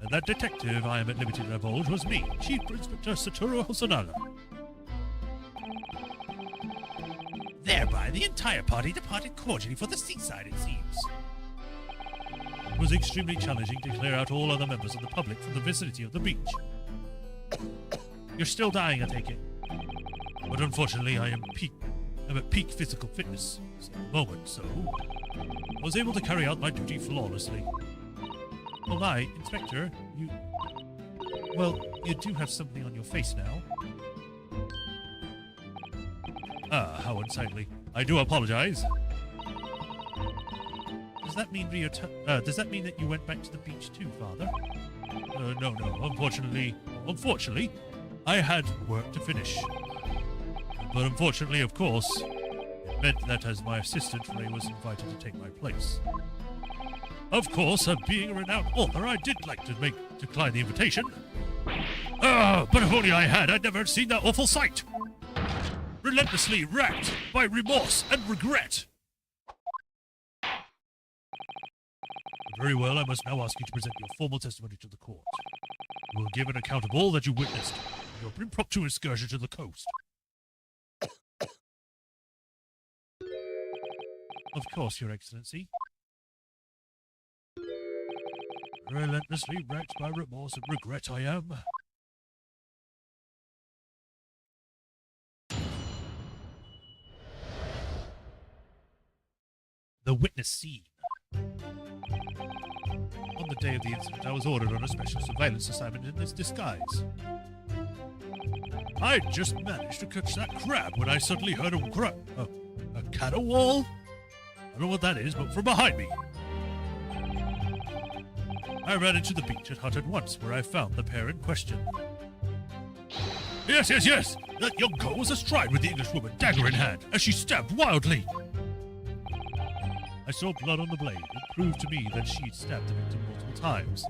And that detective, I am at liberty to divulge, was me, Chief Inspector Satoru Hosanada. Thereby, the entire party departed cordially for the seaside, it seems. It was extremely challenging to clear out all other members of the public from the vicinity of the beach. You're still dying, I take it. But unfortunately, I'm at peak physical fitness at the moment, so I was able to carry out my duty flawlessly. Oh my, Inspector, well, you do have something on your face now. Ah, how unsightly. I do apologize. Does that mean that you went back to the beach too, Father? No. Unfortunately, I had work to finish. But unfortunately, of course, it meant that as my assistant, Ray was invited to take my place. Of course, being a renowned author, I did like to decline the invitation. But if only I had, I'd never seen that awful sight. Relentlessly racked by remorse and regret. Very well, I must now ask you to present your formal testimony to the court. You will give an account of all that you witnessed in your impromptu excursion to the coast. Of course, Your Excellency. Relentlessly racked by remorse and regret I am. The witness scene. On the day of the incident, I was ordered on a special surveillance assignment in this disguise. I just managed to catch that crab when I suddenly heard a caterwaul? I don't know what that is, but from behind me. I ran into the beach at hut at once, where I found the pair in question. Yes! That young girl was astride with the Englishwoman, dagger in hand, as she stabbed wildly. I saw blood on the blade. It proved to me that she'd stabbed the victim multiple times.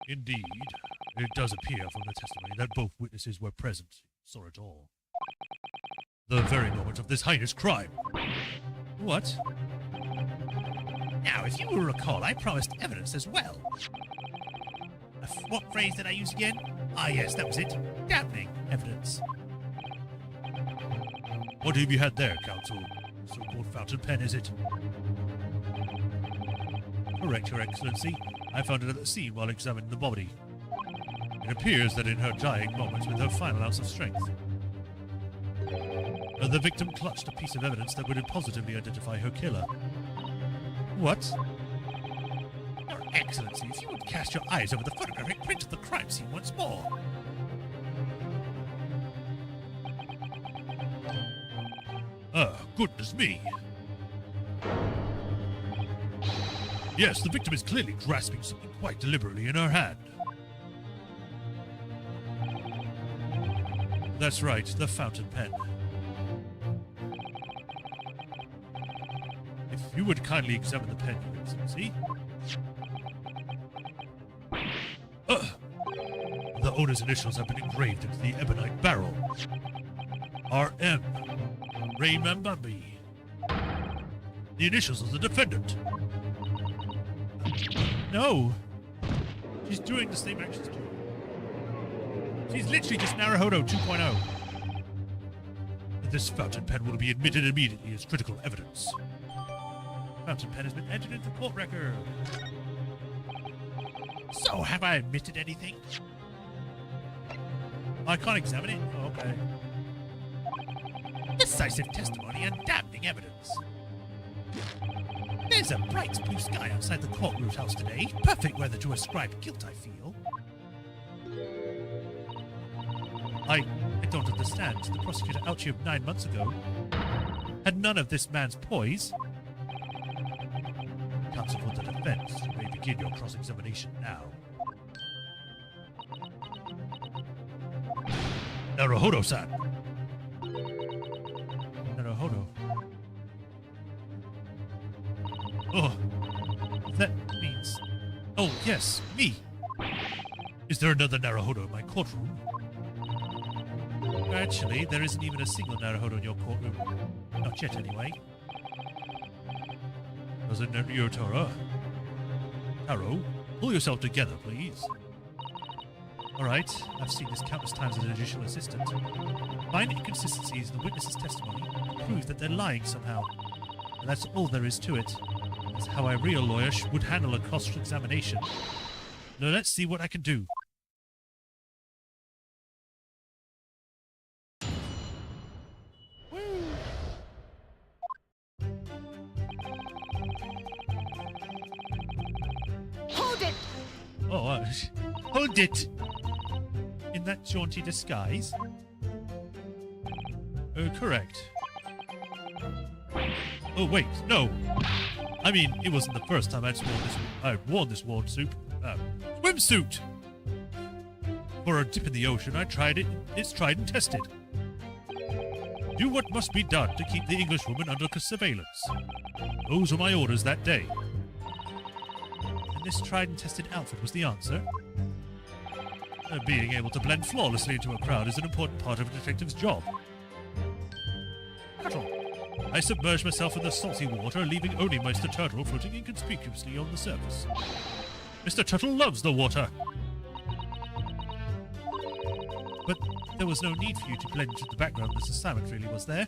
Indeed, it does appear from the testimony that both witnesses were present, saw it all. The very moment of this heinous crime. What? Now, if you will recall, I promised evidence as well. What phrase did I use again? Ah, yes, that was it. Damning evidence. What have you had there, Counsel? So-called fountain pen, is it? Correct, Your Excellency. I found it at the scene while examining the body. It appears that in her dying moments, with her final ounce of strength, the victim clutched a piece of evidence that would positively identify her killer. What? Your Excellency, if you would cast your eyes over the photographic print of the crime scene once more. Goodness me. Yes, the victim is clearly grasping something quite deliberately in her hand. That's right, the fountain pen. If you would kindly examine the pen, Your Excellency. The owner's initials have been engraved into the ebonite barrel. R.M. Remember me. The initials of the defendant. No. She's doing the same actions too. She's literally just Naruhodo 2.0. This fountain pen will be admitted immediately as critical evidence. Fountain pen has been entered into court record. So, have I admitted anything? I can't examine it? Oh, okay. Decisive testimony and damning evidence. There's a bright blue sky outside the courtroom house today. Perfect weather to ascribe guilt, I feel. I don't understand. The prosecutor out here 9 months ago had none of this man's poise. Counsel for the defense, you may begin your cross-examination now. Naruhodo-san! Naruhodo. Oh, that means... Oh, yes, me! Is there another Naruhodo in my courtroom? Actually, there isn't even a single Naruhodo in your courtroom. Not yet, anyway. Doesn't your Taro? Taro, pull yourself together, please. Alright, I've seen this countless times as an judicial assistant. Find inconsistencies in the witness's testimony and prove that they're lying somehow. And that's all there is to it. That's how a real lawyer would handle a cross-examination. Now let's see what I can do. Hold it! Oh, hold it! In that jaunty disguise? Correct. Oh, wait, no. I mean, it wasn't the first time I'd worn this swimsuit. For a dip in the ocean, I tried it. It's tried and tested. Do what must be done to keep the Englishwoman under surveillance. Those were my orders that day. And this tried and tested outfit was the answer? Being able to blend flawlessly into a crowd is an important part of a detective's job. Turtle. I submerged myself in the salty water, leaving only Mr. Turtle floating inconspicuously on the surface. Mr. Turtle loves the water. But there was no need for you to blend into the background of this assignment, really, was there?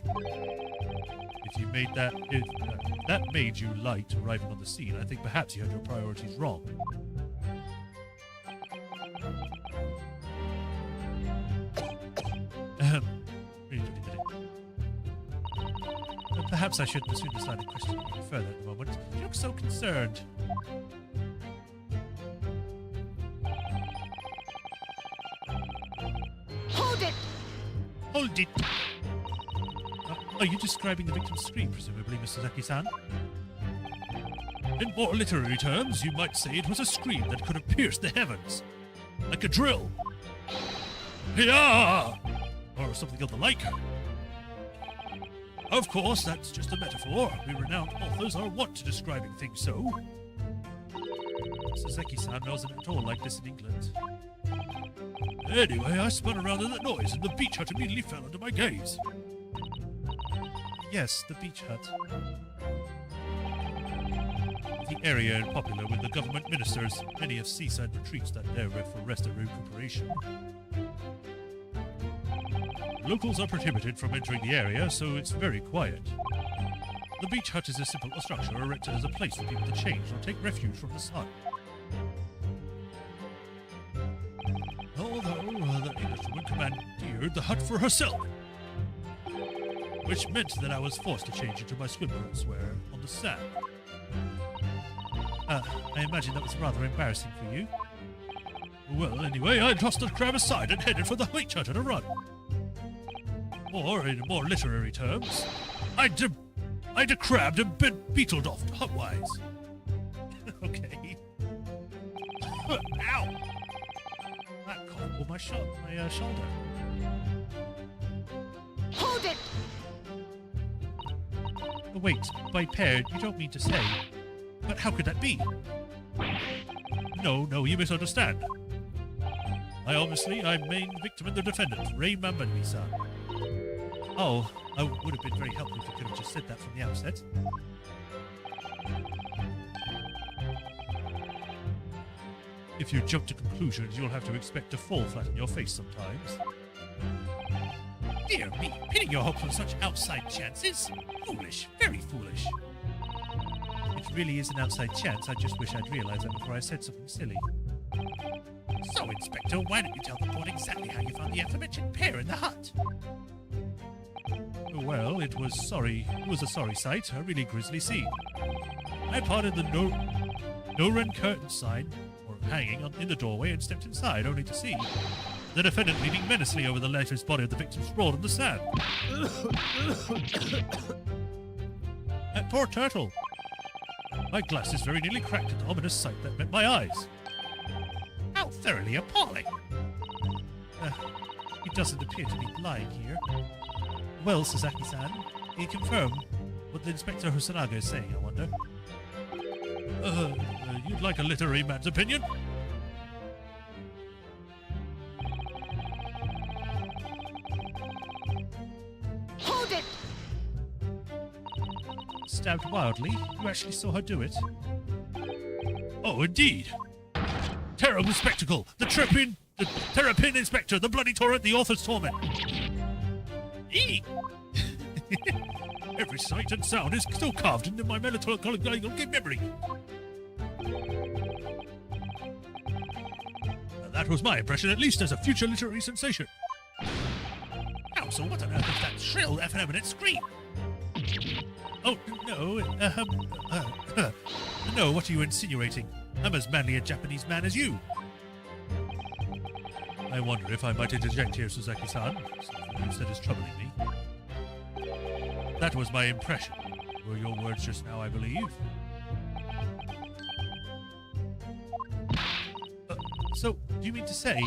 If you made that... If that made you light arriving on the scene, I think perhaps you had your priorities wrong. Perhaps I should pursue this line of questioning any further at the moment. You look so concerned. Hold it! Hold it! Are you describing the victim's scream, presumably, Mr. Zaki-san? In more literary terms, you might say it was a scream that could have pierced the heavens. Like a drill. Yeah! Or something of the like. Of course, that's just a metaphor. We renowned authors are wont to describing things so. Saseki-san wasn't at all like this in England. Anyway, I spun around in that noise and the beach hut immediately fell under my gaze. Yes, the beach hut. The area popular with the government ministers. Many have seaside retreats that there for rest and recuperation. Locals are prohibited from entering the area, so it's very quiet. The beach hut is a simple structure erected as a place for people to change or take refuge from the sun. Although the Englishwoman commandeered the hut for herself, which meant that I was forced to change into my swimwear on the sand. I imagine that was rather embarrassing for you. Well, anyway, I tossed the crab aside and headed for the beach hut at a run. Or, in more literary terms, I decrabbed and beetled off hut-wise. Okay. Ow! That caught on my shoulder. Hold it! Wait, by paired, you don't mean to say. But how could that be? No, you misunderstand. I'm main victim and the defendant, Ray Mamani-san. Oh, I would have been very helpful if you could have just said that from the outset. If you jump to conclusions, you'll have to expect to fall flat on your face sometimes. Dear me, pinning your hopes on such outside chances? Foolish, very foolish. It really is an outside chance. I just wish I'd realized that before I said something silly. So, Inspector, why don't you tell the court exactly how you found the aforementioned pair in the hut? Well, it was a sorry sight, a really grisly scene. I parted the no run curtain sign, or hanging in the doorway, and stepped inside, only to see the defendant leaning menacingly over the lifeless body of the victim sprawled on the sand. That poor turtle. My glasses very nearly cracked at the ominous sight that met my eyes. How thoroughly appalling. He doesn't appear to be lying here. Well, Sasaki-san, can you confirm what the Inspector Hosanaga is saying, I wonder? You'd like a literary man's opinion? Hold it! Stabbed wildly? You actually saw her do it? Oh, indeed. Terrible spectacle. The Terrapin Inspector, the bloody torrent, the author's torment. Eek! Every sight and sound is still carved into my melancholic memory. That was my impression, at least as a future literary sensation. Counsel, what on earth is that shrill, effeminate scream? Oh, no, no, what are you insinuating? I'm as manly a Japanese man as you. I wonder if I might interject here, Suzaki-san. Something you said is troubling me. That was my impression. Were your words just now, I believe? So, do you mean to say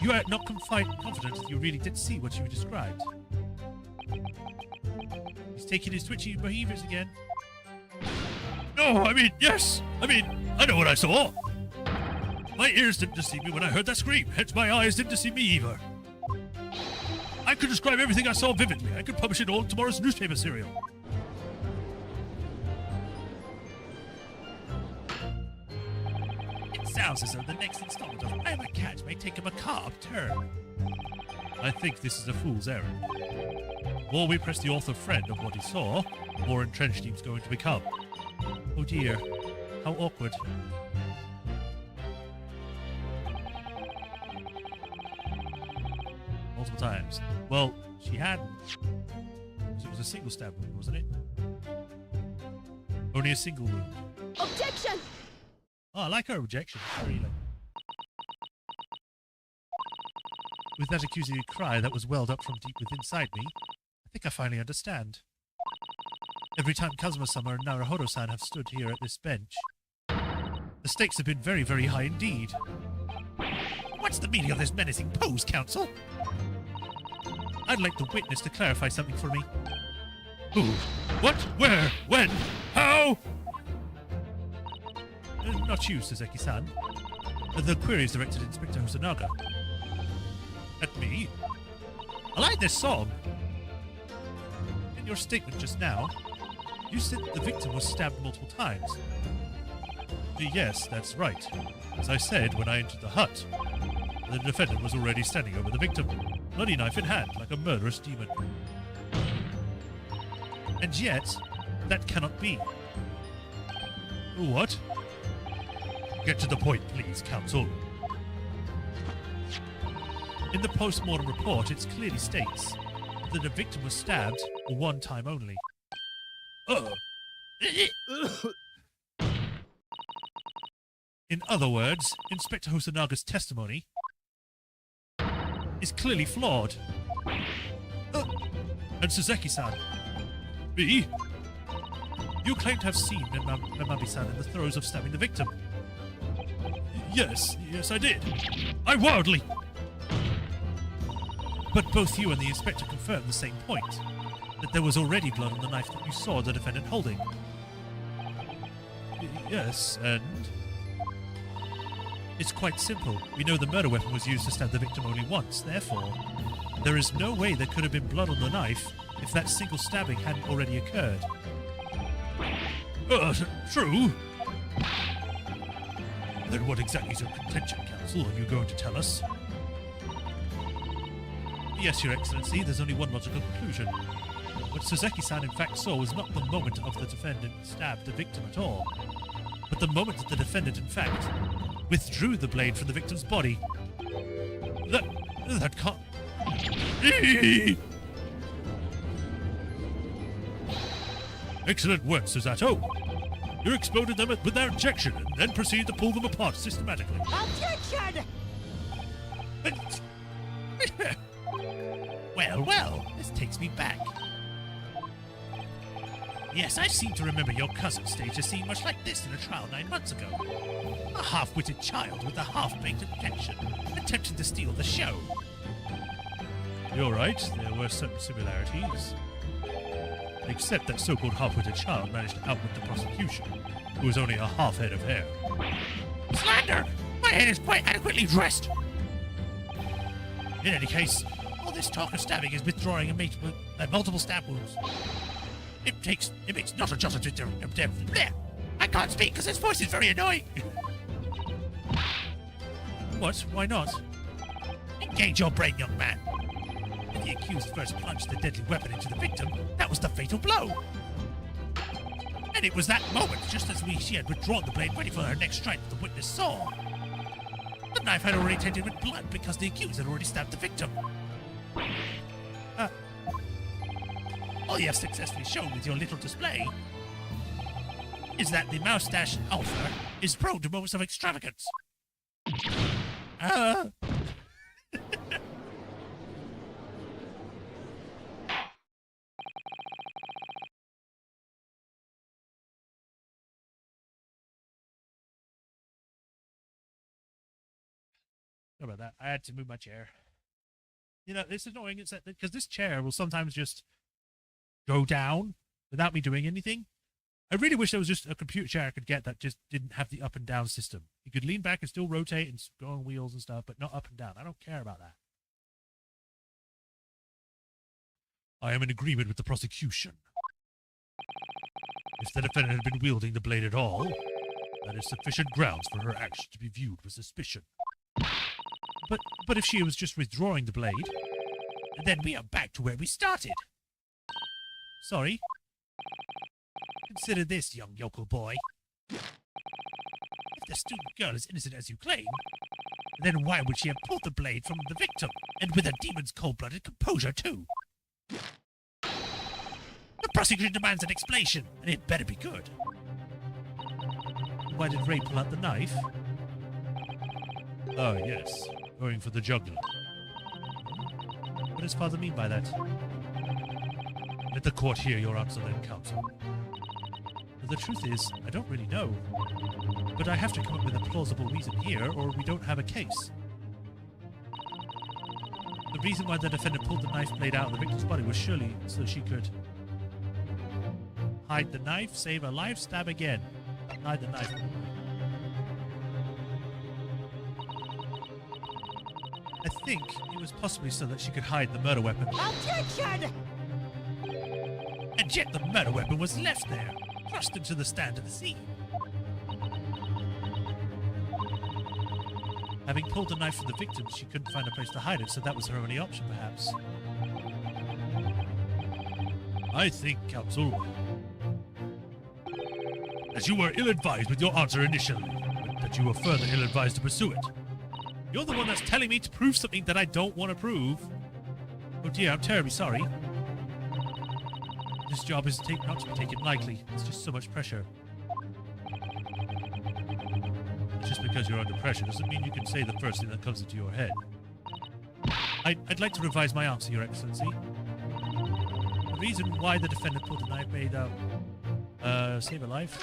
you are not confident that you really did see what you described? He's taking his twitchy behaviors again. No, I mean, yes. I know what I saw. My ears didn't deceive me when I heard that scream, hence my eyes didn't deceive me either. I could describe everything I saw vividly. I could publish it all in tomorrow's newspaper serial. It sounds as though the next installment of I Am a Cat may take a macabre turn. I think this is a fool's errand. The more we press the author friend of what he saw, the more entrenched he's going to become. Oh dear, how awkward. Multiple times. Well, she hadn't. It was a single stab wound, wasn't it? Only a single wound. Objection! Oh, I like her objection. Really. With that accusatory cry that was welled up from deep within inside me, I think I finally understand. Every time Kazuma-sama and Naruhodo-san have stood here at this bench, the stakes have been very, very high indeed. What's the meaning of this menacing pose, Counsel? I'd like the witness to clarify something for me. Who? What? Where? When? How? Not you, Suzaki-san. The query is directed at Inspector Hosanaga. At me? I like this song. In your statement just now, you said the victim was stabbed multiple times. Yes, that's right. As I said when I entered the hut, the defendant was already standing over the victim, bloody knife in hand, like a murderous demon. And yet, that cannot be. What? Get to the point, please, Counsel. In the post-mortem report, it clearly states that the victim was stabbed one time only. In other words, Inspector Hosanaga's testimony is clearly flawed. And Suzaki-san, Me? you claim to have seen Memabi-san in the throes of stabbing the victim. Yes, I did. I wildly. But both you and the inspector confirmed the same point, that there was already blood on the knife that you saw the defendant holding. Yes, and? It's quite simple. We know the murder weapon was used to stab the victim only once, therefore, there is no way there could have been blood on the knife if that single stabbing hadn't already occurred. True. Then what exactly is your contention, Counsel? Are you going to tell us? Yes, Your Excellency, there's only one logical conclusion. What Suzaki-san in fact saw was not the moment of the defendant stabbed the victim at all, but the moment that the defendant in fact withdrew the blade from the victim's body. That can't... Excellent work, Susato. You exploded them without objection and then proceeded to pull them apart systematically. Objection! Well, well, this takes me back. Yes, I seem to remember your cousin staged a scene much like this in a trial 9 months ago. A half-witted child with a half-baked objection, attempting to steal the show. You're right, there were certain similarities. Except that so-called half-witted child managed to outwit the prosecution, who was only a half head of hair. Slander! My head is quite adequately dressed. In any case, all this talk of stabbing is withdrawing and multiple stab wounds. It makes not a jot of there. I can't speak because his voice is very annoying. What? Why not? Engage your brain, young man. When the accused first plunged the deadly weapon into the victim, that was the fatal blow. And it was that moment, just as she had withdrawn the blade ready for her next strike, that the witness saw. The knife had already tainted with blood because the accused had already stabbed the victim. All you have successfully shown with your little display is that the moustache alpha is prone to moments of extravagance. Sorry about that. I had to move my chair. You know, it's annoying. It's because this chair will sometimes just go down without me doing anything. I really wish there was just a computer chair I could get that just didn't have the up and down system. You could lean back and still rotate and go on wheels and stuff, but not up and down. I don't care about that. I am in agreement with the prosecution. If the defendant had been wielding the blade at all, that is sufficient grounds for her action to be viewed with suspicion. But if she was just withdrawing the blade, then we are back to where we started. Sorry? Consider this, young yokel boy. If the student girl is innocent as you claim, then why would she have pulled the blade from the victim, and with a demon's cold-blooded composure, too? The prosecution demands an explanation, and it better be good. Why did Ray pull out the knife? Oh, yes. Going for the jugular. What does Father mean by that? Let the court hear your answer then, counsel. The truth is, I don't really know. But I have to come up with a plausible reason here, or we don't have a case. The reason why the defendant pulled the knife blade out of the victim's body was surely so she could hide the knife, save her life, stab again. Hide the knife. I think it was possibly so that she could hide the murder weapon. Objection! And yet the murder weapon was left there, thrust into the stand of the scene. Having pulled the knife from the victim, she couldn't find a place to hide it, so that was her only option, perhaps. I think, counsel, as you were ill-advised with your answer initially, but that you were further ill-advised to pursue it. You're the one that's telling me to prove something that I don't want to prove. Oh dear, I'm terribly sorry. This job is not to be taken lightly. It's just so much pressure. Just because you're under pressure doesn't mean you can say the first thing that comes into your head. I'd like to revise my answer, Your Excellency. The reason why the defendant pulled the knife blade out, save a life.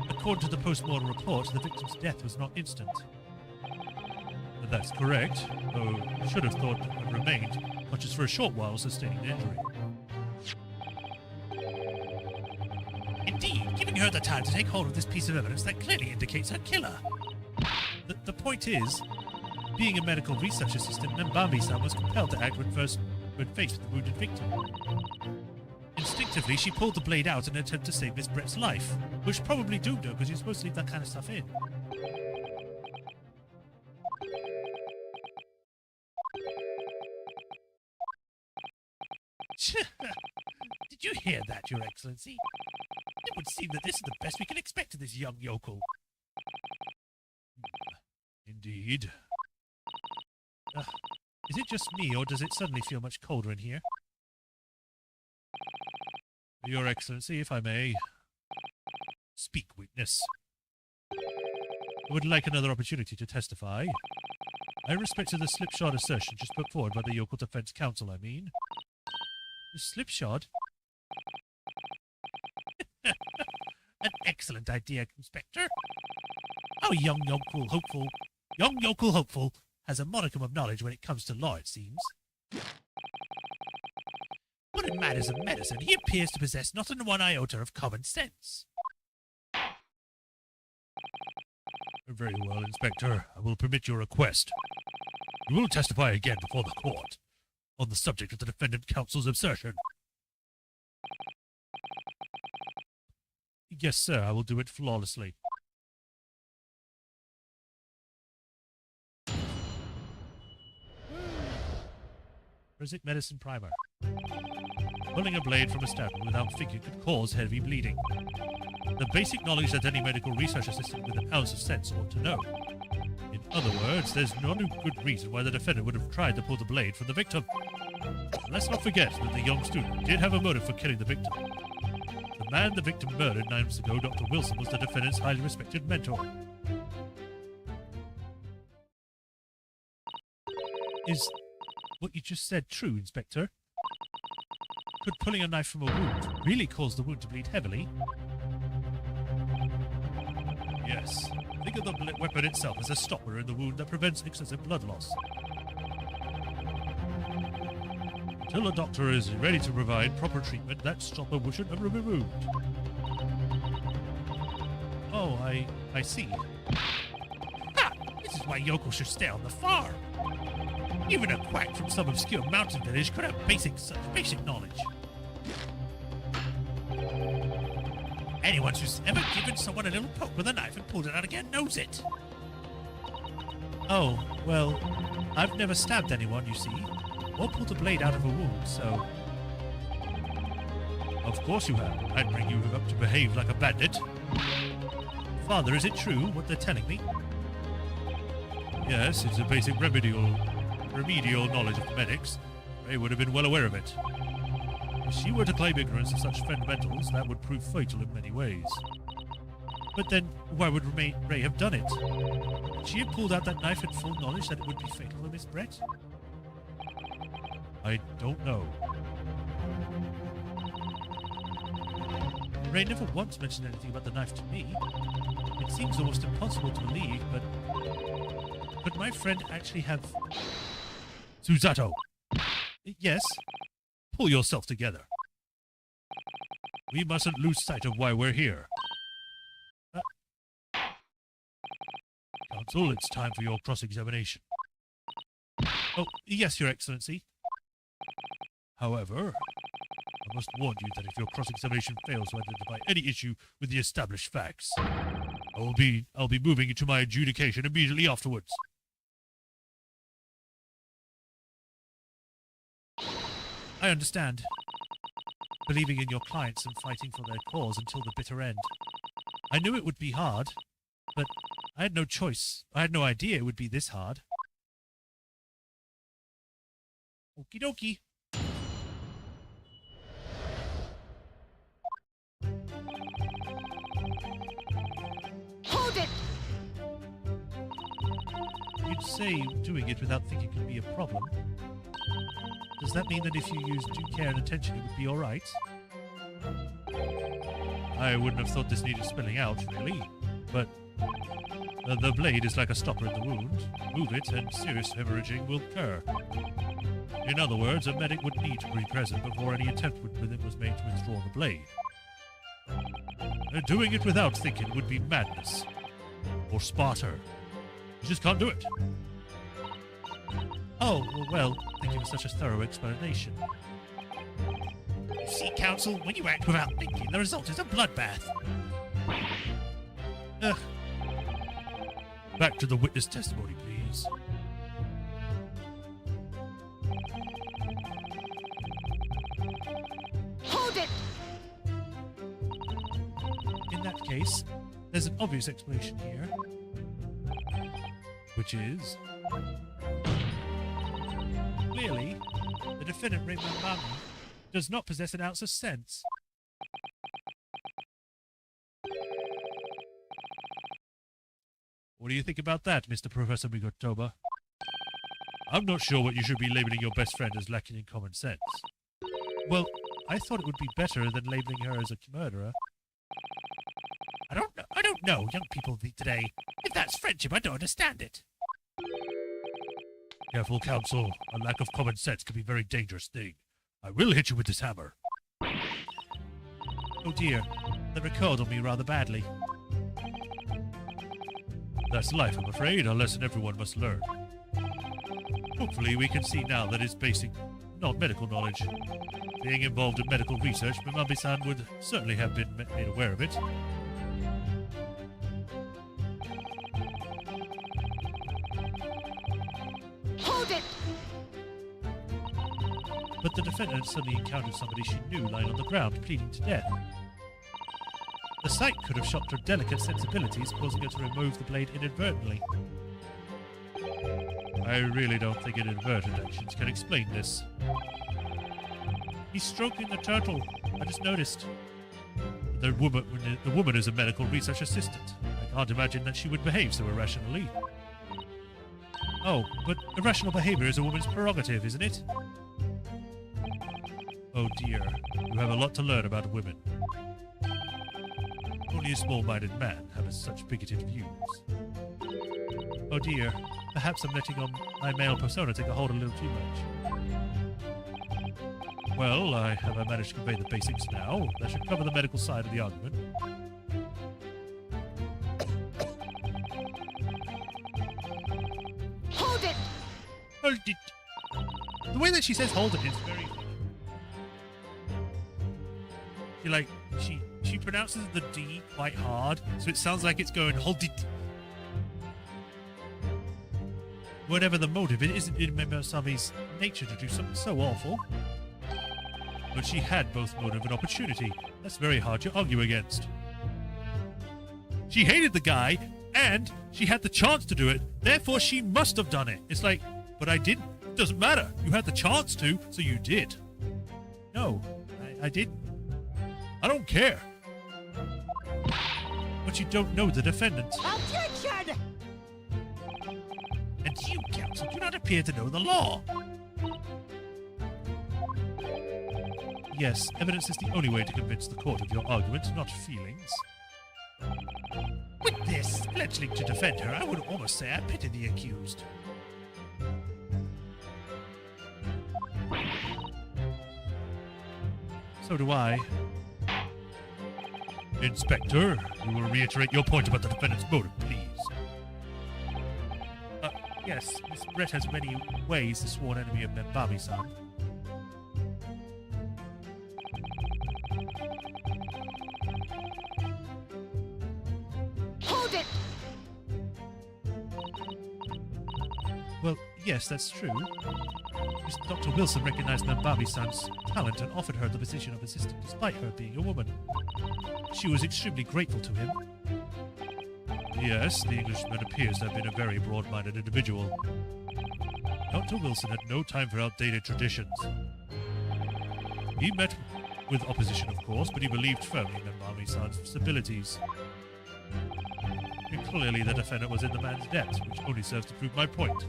According to the post-mortem report, the victim's death was not instant. That's correct, though I should have thought it had remained, not just for a short while, sustaining the injury. Indeed, giving her the time to take hold of this piece of evidence that clearly indicates her killer. The point is, being a medical research assistant, Mbambi-san was compelled to act when faced with the wounded victim. Instinctively, she pulled the blade out in an attempt to save Miss Brett's life, which probably doomed her because you're supposed to leave that kind of stuff in. Did you hear that, Your Excellency? It would seem that this is the best we can expect of this young yokel. Indeed. Is it just me, or does it suddenly feel much colder in here? Your Excellency, if I may. Speak, witness. I would like another opportunity to testify. I respected the slipshod assertion just put forward by the Yokel Defense Council, I mean. The slipshod? An excellent idea, Inspector. Our young yokel hopeful has a modicum of knowledge when it comes to law, it seems. But in matters of medicine, he appears to possess not one iota of common sense. Very well, Inspector. I will permit your request. You will testify again before the court on the subject of the defendant counsel's assertion. Yes, sir. I will do it flawlessly. Forensic medicine primer. Pulling a blade from a stab wound without thinking could cause heavy bleeding. The basic knowledge that any medical research assistant with an ounce of sense ought to know. In other words, there's no good reason why the defendant would have tried to pull the blade from the victim. Let's not forget that the young student did have a motive for killing the victim. The man the victim murdered 9 months ago, Dr. Wilson, was the defendant's highly respected mentor. Is what you just said true, Inspector? Could pulling a knife from a wound really cause the wound to bleed heavily? Yes. Think of the weapon itself as a stopper in the wound that prevents excessive blood loss. Until a doctor is ready to provide proper treatment, that stopper should never be removed. Oh, I see. Ha! This is why yokels should stay on the farm. Even a quack from some obscure mountain village could have such basic knowledge. Anyone who's ever given someone a little poke with a knife and pulled it out again knows it. Oh, well, I've never stabbed anyone, you see, or pulled a blade out of a wound, so... Of course you have. I'd bring you up to behave like a bandit. Father, is it true, what they're telling me? Yes, it's a basic remedial knowledge of medics. Ray would have been well aware of it. If she were to claim ignorance of such fundamentals, that would prove fatal in many ways. But then, why would Ray have done it? Would she have pulled out that knife in full knowledge that it would be fatal for Miss Brett? I don't know. Ray never once mentioned anything about the knife to me. It seems almost impossible to believe, but... Could my friend actually have... Susato! Yes? Pull yourself together. We mustn't lose sight of why we're here. Counsel, it's time for your cross-examination. Oh, yes, Your Excellency. However, I must warn you that if your cross-examination fails to identify any issue with the established facts, I'll be moving into my adjudication immediately afterwards. I understand. Believing in your clients and fighting for their cause until the bitter end. I knew it would be hard, but I had no choice. I had no idea it would be this hard. Okie dokie. Hold it! You'd say doing it without thinking could be a problem. Does that mean that if you used due care and attention, it would be all right? I wouldn't have thought this needed spelling out, really. But the blade is like a stopper in the wound. Move it, and serious hemorrhaging will occur. In other words, a medic would need to be present before any attempt was made to withdraw the blade. Doing it without thinking would be madness. Or Sparta. You just can't do it. Oh, well, thank you for such a thorough explanation. You see, Counsel, when you act without thinking, the result is a bloodbath. Back to the witness testimony, please. Hold it! In that case, there's an obvious explanation here. Which is... Clearly, the defendant, Raymond Mammy, does not possess an ounce of sense. What do you think about that, Mr. Professor Migotoba? I'm not sure what you should be labeling your best friend as lacking in common sense. Well, I thought it would be better than labeling her as a murderer. I don't know, young people today. If that's friendship, I don't understand it. Careful, Counsel. A lack of common sense can be a very dangerous thing. I will hit you with this hammer. Oh dear, that recoiled on me rather badly. That's life, I'm afraid, a lesson everyone must learn. Hopefully we can see now that it's basic, non-medical knowledge. Being involved in medical research, Mimambi-san would certainly have been made aware of it. Hold it! But the defendant suddenly encountered somebody she knew lying on the ground, bleeding to death. The sight could have shocked her delicate sensibilities, causing her to remove the blade inadvertently. I really don't think inadvertent actions can explain this. He's stroking the turtle. I just noticed. The woman is a medical research assistant. I can't imagine that she would behave so irrationally. Oh, but irrational behavior is a woman's prerogative, isn't it? Oh dear, you have a lot to learn about women. Only a small-minded man has such bigoted views. Oh dear, perhaps I'm letting my male persona take a hold a little too much. Well, have I managed to convey the basics now? That should cover the medical side of the argument. Hold it! Hold it! The way that she says hold it is very... She pronounces the D quite hard, so it sounds like it's going hold it. Whatever the motive, it isn't in Mimosami's nature to do something so awful. But she had both motive and opportunity. That's very hard to argue against. She hated the guy, and she had the chance to do it, therefore she must have done it. It's like, but I didn't. It doesn't matter. You had the chance to, so you did. No, I didn't. I don't care. But you don't know the defendant. Objection! And you, Counsel, do not appear to know the law. Yes, evidence is the only way to convince the court of your argument, not feelings. With this fledgling to defend her, I would almost say I pity the accused. So do I. Inspector, you will reiterate your point about the defendant's motive, please. Yes, Miss Brett has many ways the sworn enemy of Mimambi-san. Hold it! Well, yes, that's true. Miss Dr. Wilson recognized Mimambi-san's talent and offered her the position of assistant despite her being a woman. She was extremely grateful to him. Yes, the Englishman appears to have been a very broad-minded individual. Dr. Wilson had no time for outdated traditions. He met with opposition, of course, but he believed firmly in Mimambi-san's abilities. And clearly the defendant was in the man's debt, which only serves to prove my point.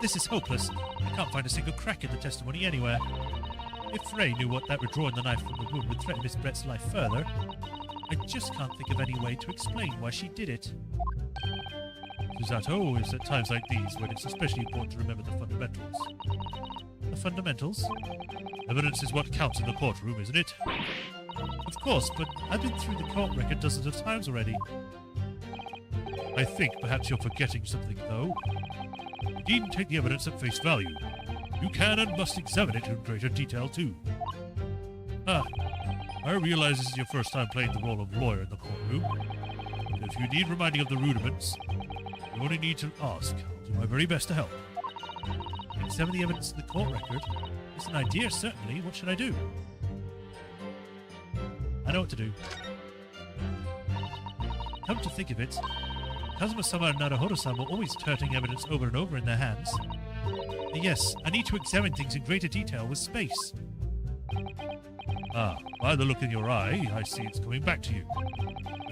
This is hopeless. I can't find a single crack in the testimony anywhere. If Frey knew that withdrawing the knife from the wound would threaten Miss Brett's life further, I just can't think of any way to explain why she did it. Susato, it's at times like these when it's especially important to remember the fundamentals. The fundamentals? Evidence is what counts in the courtroom, isn't it? Of course, but I've been through the court record dozens of times already. I think perhaps you're forgetting something, though. You needn't take the evidence at face value. You can and must examine it in greater detail, too. I realize this is your first time playing the role of lawyer in the courtroom. But if you need reminding of the rudiments, you only need to ask. I'll do my very best to help. Examine the evidence in the court record? It's an idea, certainly. What should I do? I know what to do. Come to think of it, Kazuma-sama and Naruhodo-san were always turning evidence over and over in their hands. Yes, I need to examine things in greater detail with space. Ah, by the look in your eye, I see it's coming back to you.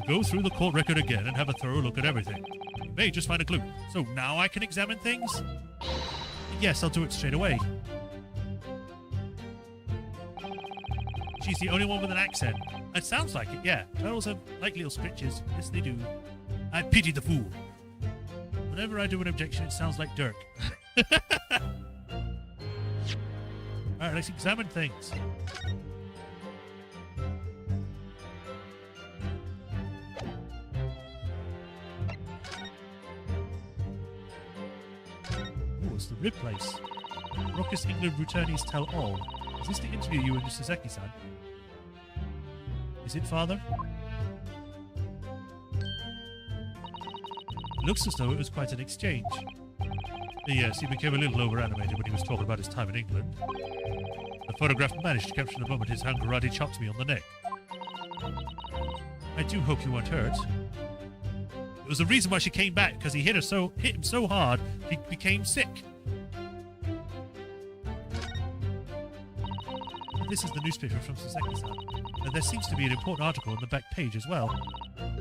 We'll go through the court record again and have a thorough look at everything. You may just find a clue. So now I can examine things? Yes, I'll do it straight away. She's the only one with an accent. It sounds like it, yeah. Turtles have like little scritches. Yes, they do. I pity the fool. Whenever I do an objection, it sounds like Dirk. Alright, let's examine things. Oh, it's the rib place. Rockus England returnees tell all. Is this the interview you and Sasaki-san? Is it, Father? It looks as though it was quite an exchange. Yes, he became a little over-animated when he was talking about his time in England. The photograph managed to capture the moment his hand karate chopped me on the neck. I do hope you weren't hurt. It was the reason why she came back, because he hit him so hard, he became sick. This is the newspaper from Sasaki-san. And there seems to be an important article on the back page as well.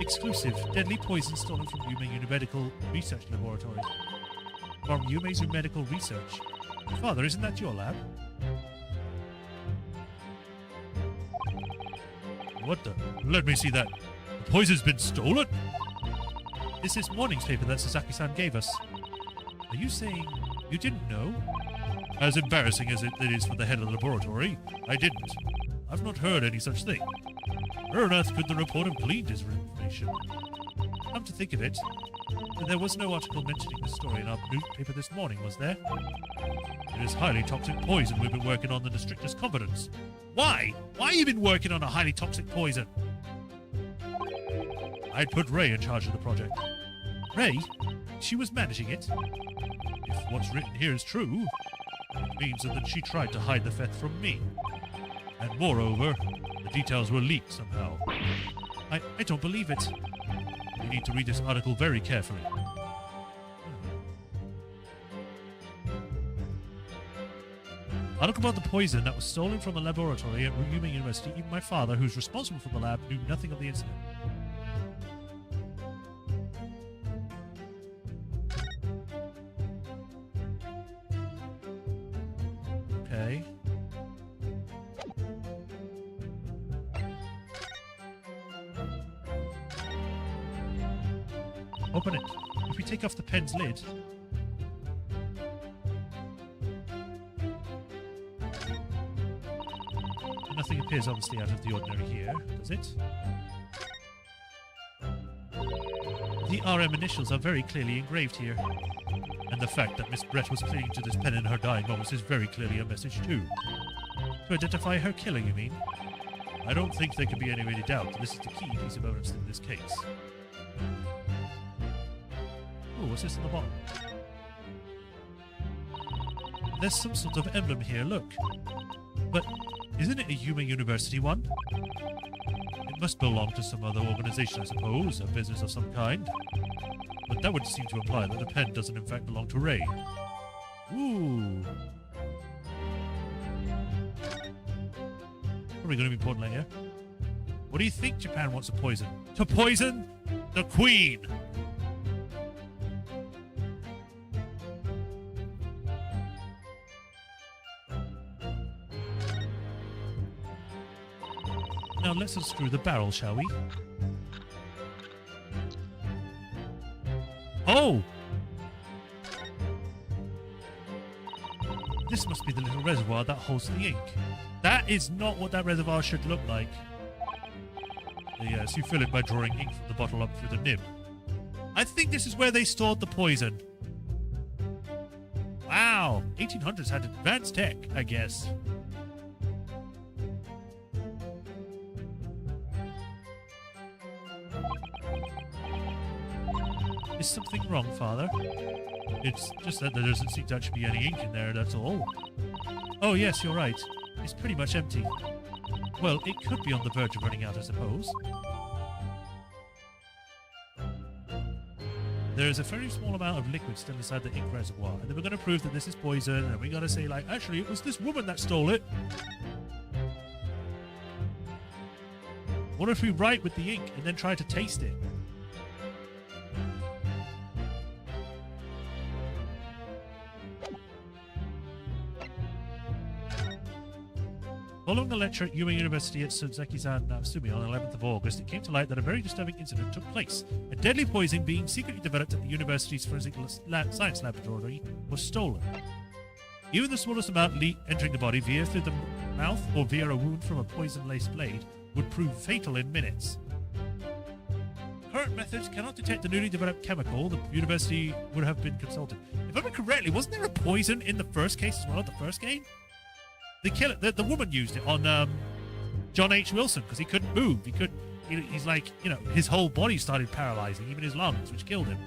Exclusive. Deadly poison stolen from Yume Medical Research Laboratory. From Yume's Medical Research. Father, isn't that your lab? What the? Let me see that. The poison's been stolen? This is morning's paper that Sasaki-san gave us. Are you saying you didn't know? As embarrassing as it is for the head of the laboratory, I didn't. I've not heard any such thing. Where on earth could the report have gleaned his information? Come to think of it, there was no article mentioning the story in our newspaper this morning, was there? It is highly toxic poison we've been working on in the strictest confidence. Why? Why have you been working on a highly toxic poison? I'd put Ray in charge of the project. Ray? She was managing it? If what's written here is true, it means that she tried to hide the theft from me. And moreover, the details were leaked somehow. I don't believe it. You need to read this article very carefully. Article about the poison that was stolen from a laboratory at Yume University. Even my father, who's responsible for the lab, knew nothing of the incident. Okay. Open it. If we take off the pen's lid... Nothing appears obviously out of the ordinary here, does it? The RM initials are very clearly engraved here. And the fact that Miss Brett was clinging to this pen in her dying moments is very clearly a message too. To identify her killer, you mean? I don't think there can be any really doubt that this is the key piece of evidence in this case. Oh, what's this on the bottom? There's some sort of emblem here, look. But isn't it a Yume University one? It must belong to some other organization, I suppose, a business of some kind. But that would seem to imply that the pen doesn't in fact belong to Ray. Ooh. Probably going to be important later. What do you think Japan wants to poison? To poison the Queen! Now let's unscrew the barrel, shall we? Oh! This must be the little reservoir that holds the ink. That is not what that reservoir should look like. Yes, you fill it by drawing ink from the bottle up through the nib. I think this is where they stored the poison. Wow! 1800s had advanced tech, I guess. Is something wrong, Father? It's just that there doesn't seem to actually be any ink in there, that's all. Oh yes, you're right. It's pretty much empty. Well, it could be on the verge of running out, I suppose. There is a very small amount of liquid still inside the ink reservoir, and then we're going to prove that this is poison, and we're going to say, like, actually, it was this woman that stole it. What if we write with the ink and then try to taste it? Following a lecture at Yuma University at Suzaki-san Natsumi on 11th of August, it came to light that a very disturbing incident took place. A deadly poison being secretly developed at the university's forensic science laboratory was stolen. Even the smallest amount entering the body via through the mouth or via a wound from a poison-laced blade would prove fatal in minutes. Current methods cannot detect the newly developed chemical. The university would have been consulted. If I remember correctly, wasn't there a poison in the first case as well, the first game? The woman used it on John H. Wilson because he couldn't move. He's like, you know, his whole body started paralyzing, even his lungs, which killed him.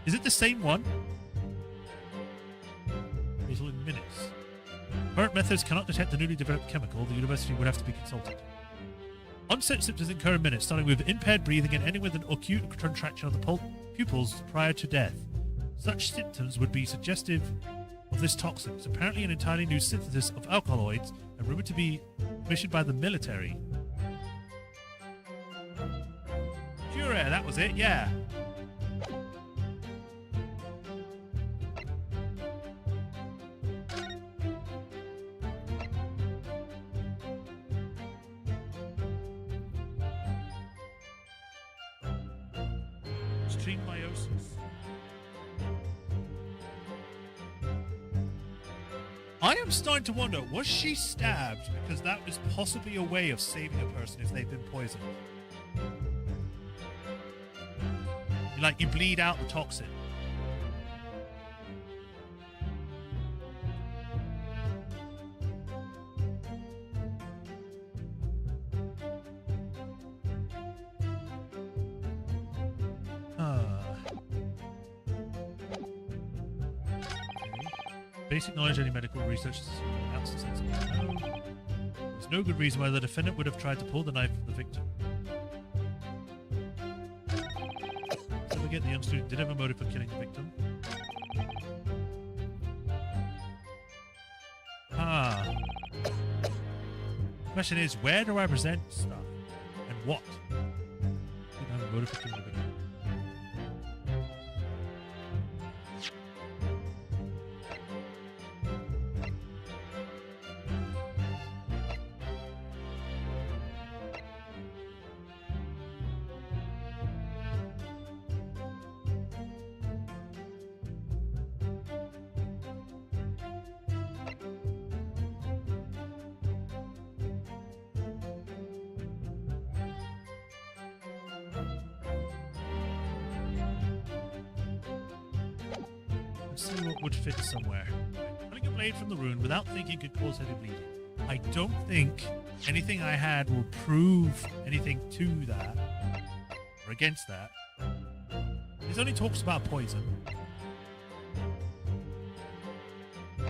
Is it the same one? Fatal in minutes. Current methods cannot detect the newly developed chemical. The university would have to be consulted. Onset symptoms occur in minutes, starting with impaired breathing and ending with an acute contraction of the pupils prior to death. Such symptoms would be suggestive of this toxin. It's apparently an entirely new synthesis of alkaloids and rumored to be commissioned by the military. Pure air, that was it, yeah. Extreme meiosis. I am starting to wonder, was she stabbed because that is possibly a way of saving a person if they've been poisoned? You bleed out the toxin. Basic knowledge any medical research is no. There's no good reason why the defendant would have tried to pull the knife from the victim. So we get the young student did have a motive for killing the victim. The question is, where do I present stuff? And what? Didn't have a motive for killing the victim. See what would fit somewhere. Pulling a blade from the wound without thinking could cause heavy bleeding. I don't think anything I had will prove anything to that or against that. This only talks about poison. We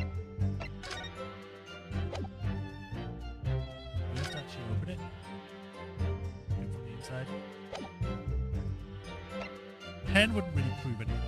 have to actually open it. Get from the inside. Pen wouldn't really prove anything.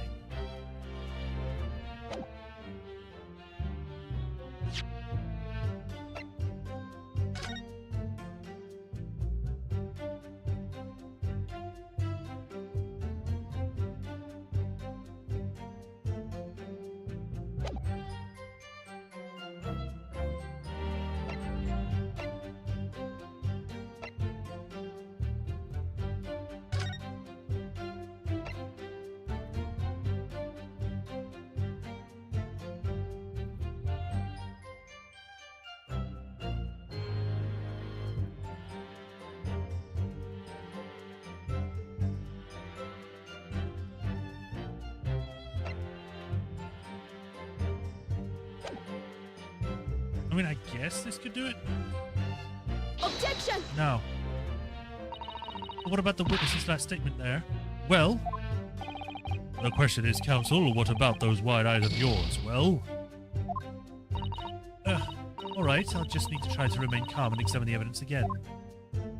I mean, I guess this could do it. Objection! No. But what about the witness's last statement there? Well, the question is, counsel, what about those wide eyes of yours? Well, all right, I'll just need to try to remain calm and examine the evidence again.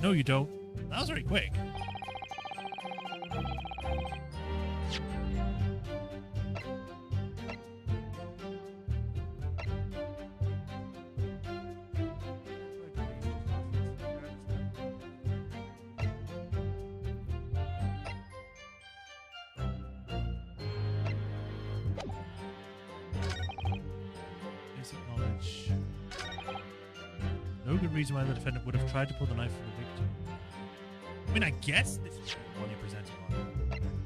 No, you don't. That was very quick. No good reason why the defendant would have tried to pull the knife from the victim. I mean, I guess this is the one you're presenting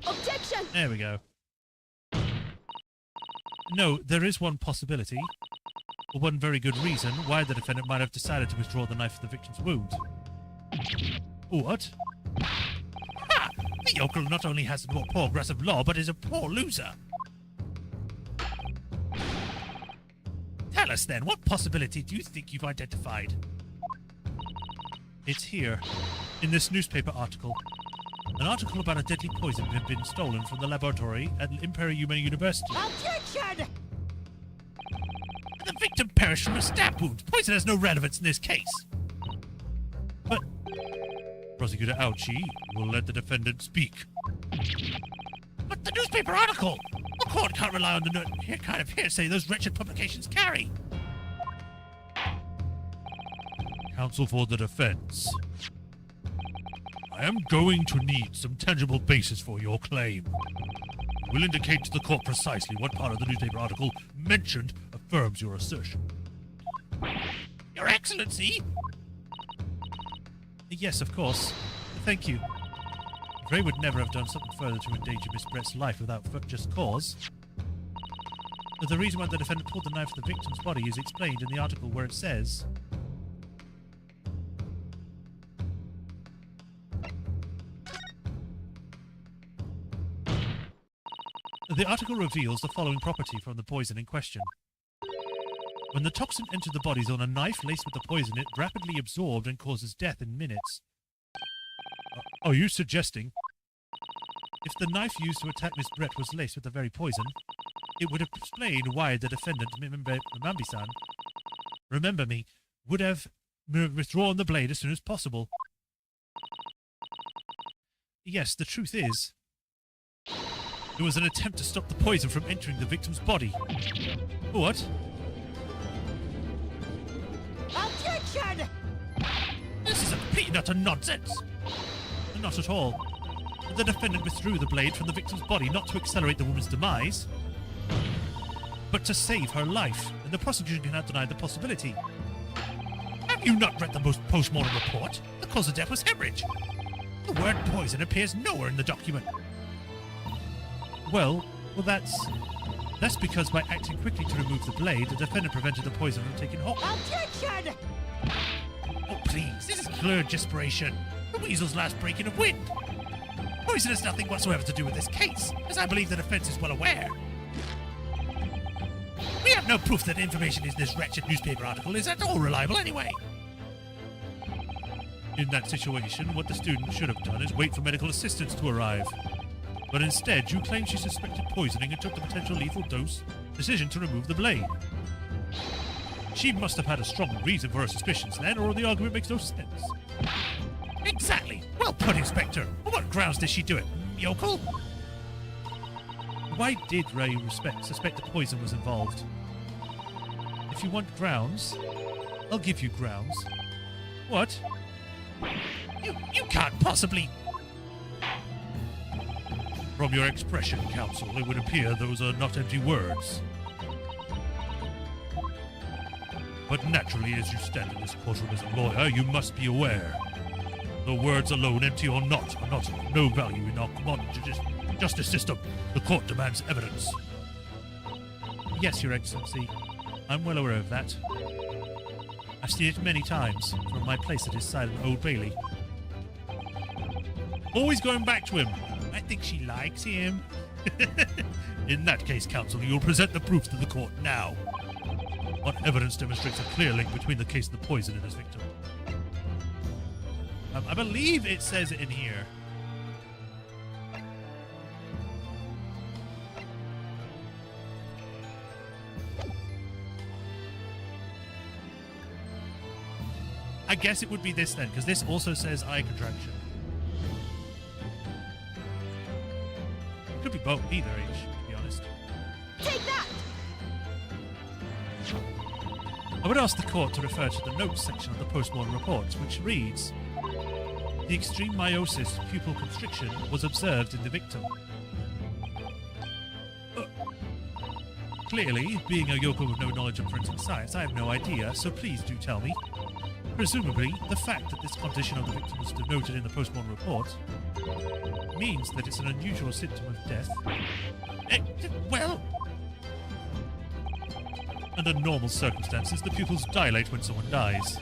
on. Objection! There we go. No, there is one possibility, or one very good reason why the defendant might have decided to withdraw the knife from the victim's wound. What? Ha! The yokel not only has a poor grasp of law, but is a poor loser. Tell us then, what possibility do you think you've identified? It's here, in this newspaper article. An article about a deadly poison that had been stolen from the laboratory at Imperial University. Objection! The victim perished from a stab wound. Poison has no relevance in this case. But, Prosecutor Ouchie will let the defendant speak. But the newspaper article! The court can't rely on the kind of hearsay those wretched publications carry. Counsel for the defense. I am going to need some tangible basis for your claim. You will indicate to the court precisely what part of the newspaper article mentioned affirms your assertion. Your Excellency! Yes, of course. Thank you. Gray would never have done something further to endanger Miss Brett's life without just cause. But the reason why the defendant pulled the knife from the victim's body is explained in the article where it says... The article reveals the following property from the poison in question. When the toxin entered the bodies on a knife laced with the poison, it rapidly absorbed and causes death in minutes. Are you suggesting if the knife used to attack Miss Brett was laced with the very poison, it would explain why the defendant, Mambi-san, remember me, would have withdrawn the blade as soon as possible? Yes, the truth is, it was an attempt to stop the poison from entering the victim's body. What? Objection! This is a peanut of nonsense. Not at all. The defendant withdrew the blade from the victim's body not to accelerate the woman's demise, but to save her life, and the prosecution cannot deny the possibility. Have you not read the post-mortem report? The cause of death was hemorrhage. The word poison appears nowhere in the document. Well, that's because by acting quickly to remove the blade, the defendant prevented the poison from taking hold. Objection! Oh, please, this is clear desperation. The weasel's last breaking of wind. Poison has nothing whatsoever to do with this case, as I believe the defense is well aware. We have no proof that information in this wretched newspaper article is at all reliable anyway. In that situation, what the student should have done is wait for medical assistance to arrive. But instead, you claim she suspected poisoning and took the potential lethal decision to remove the blade. She must have had a strong reason for her suspicions then, or the argument makes no sense. Exactly. Well put, Inspector. On what grounds did she do it, yokel? Why did Ray suspect the poison was involved? If you want grounds, I'll give you grounds. What? You can't possibly... From your expression, counsel, it would appear those are not empty words. But naturally, as you stand in this courtroom as a lawyer, you must be aware. The words alone, empty or not, are not of no value in our modern justice system. The court demands evidence. Yes, Your Excellency. I'm well aware of that. I've seen it many times from my place at his side in Old Bailey. Always going back to him. I think she likes him. In that case, counsel, you will present the proofs to the court now. What evidence demonstrates a clear link between the case of the poison and his victim? I believe it says it in here. I guess it would be this then, because this also says eye contraction. Could be both, either age, to be honest. Take that! I would ask the court to refer to the notes section of the post-mortem report, which reads, the extreme meiosis pupil constriction was observed in the victim. Clearly, being a yokel with no knowledge of forensic science, I have no idea, so please do tell me. Presumably, the fact that this condition of the victim was denoted in the postmortem report means that it's an unusual symptom of death. Well, Under normal circumstances, the pupils dilate when someone dies.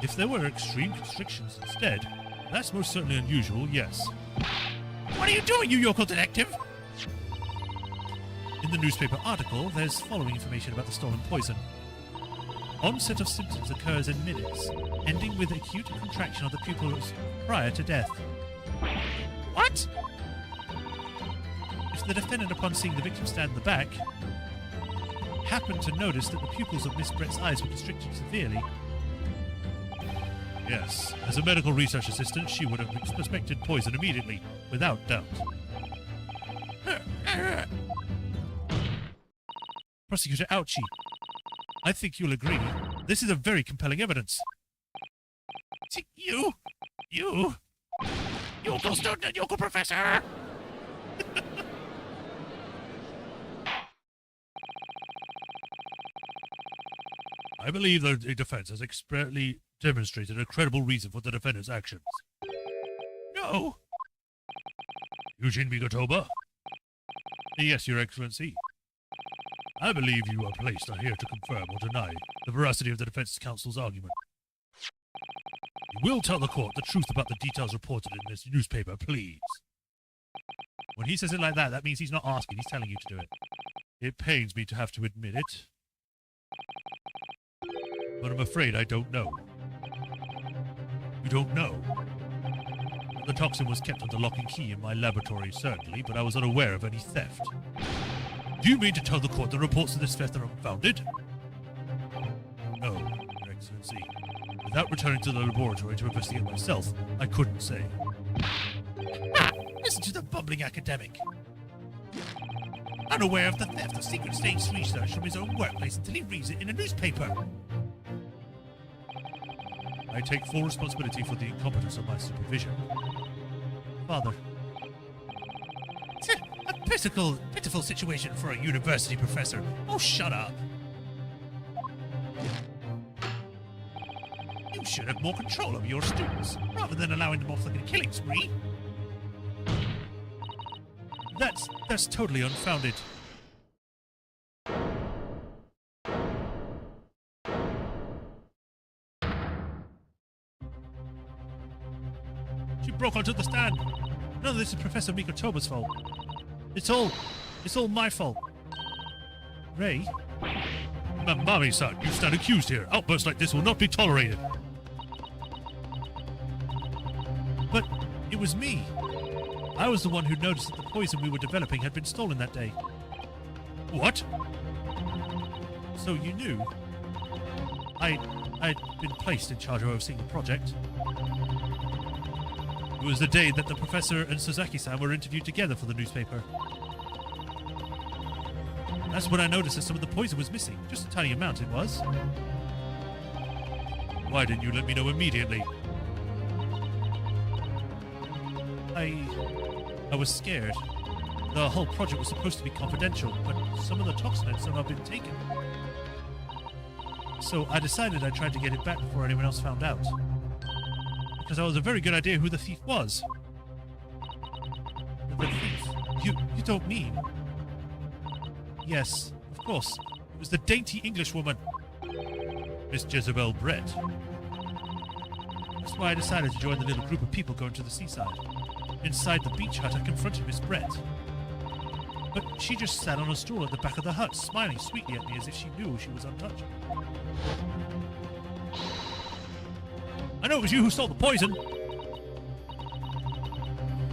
If there were extreme constrictions instead, that's most certainly unusual, yes. what are you doing, you yokel detective? In the newspaper article, there's following information about the stolen poison. Onset of symptoms occurs in minutes, ending with acute contraction of the pupils prior to death. What? If the defendant, upon seeing the victim stand in the back, happened to notice that the pupils of Miss Brett's eyes were constricted severely, yes, as a medical research assistant, she would have suspected poison immediately, without doubt. Prosecutor Ouchie, I think you'll agree. This is a very compelling evidence. You yokel student and yokel professor. I believe that the defense has expertly demonstrated a credible reason for the defendant's actions. No. Eugene Migotoba? Yes, Your Excellency. I believe you are placed here to confirm or deny the veracity of the defense counsel's argument. You will tell the court the truth about the details reported in this newspaper, please. When he says it like that, that means he's not asking, he's telling you to do it. It pains me to have to admit it, but I'm afraid I don't know. You don't know? The toxin was kept under lock and key in my laboratory, certainly, but I was unaware of any theft. Do you mean to tell the court the reports of this theft are unfounded? No, Your Excellency. Without returning to the laboratory to investigate myself, I couldn't say. Ha! Listen to the bumbling academic. Unaware of the theft of secret stage research from his own workplace until he reads it in a newspaper. I take full responsibility for the incompetence of my supervision. Father. A pitiful situation for a university professor. Oh, shut up. You should have more control over your students, rather than allowing them off like a killing spree. That's totally unfounded. She broke onto the stand. None of this is Professor Mikotoba's fault. It's all my fault. Ray? Mami-san, you stand accused here. Outbursts like this will not be tolerated. But it was me. I was the one who noticed that the poison we were developing had been stolen that day. What? So you knew? I'd been placed in charge of overseeing the project. It was the day that the professor and Suzaki-san were interviewed together for the newspaper. That's when I noticed that some of the poison was missing. Just a tiny amount it was. Why didn't you let me know immediately? I was scared. The whole project was supposed to be confidential, but some of the toxin had somehow been taken. So I decided I'd try to get it back before anyone else found out. Because I was a very good idea who the thief was. The thief? You don't mean? Yes, of course. It was the dainty English woman. Miss Jezebel Brett. That's why I decided to join the little group of people going to the seaside. Inside the beach hut, I confronted Miss Brett. But she just sat on a stool at the back of the hut, smiling sweetly at me as if she knew she was untouchable. I know it was you who stole the poison!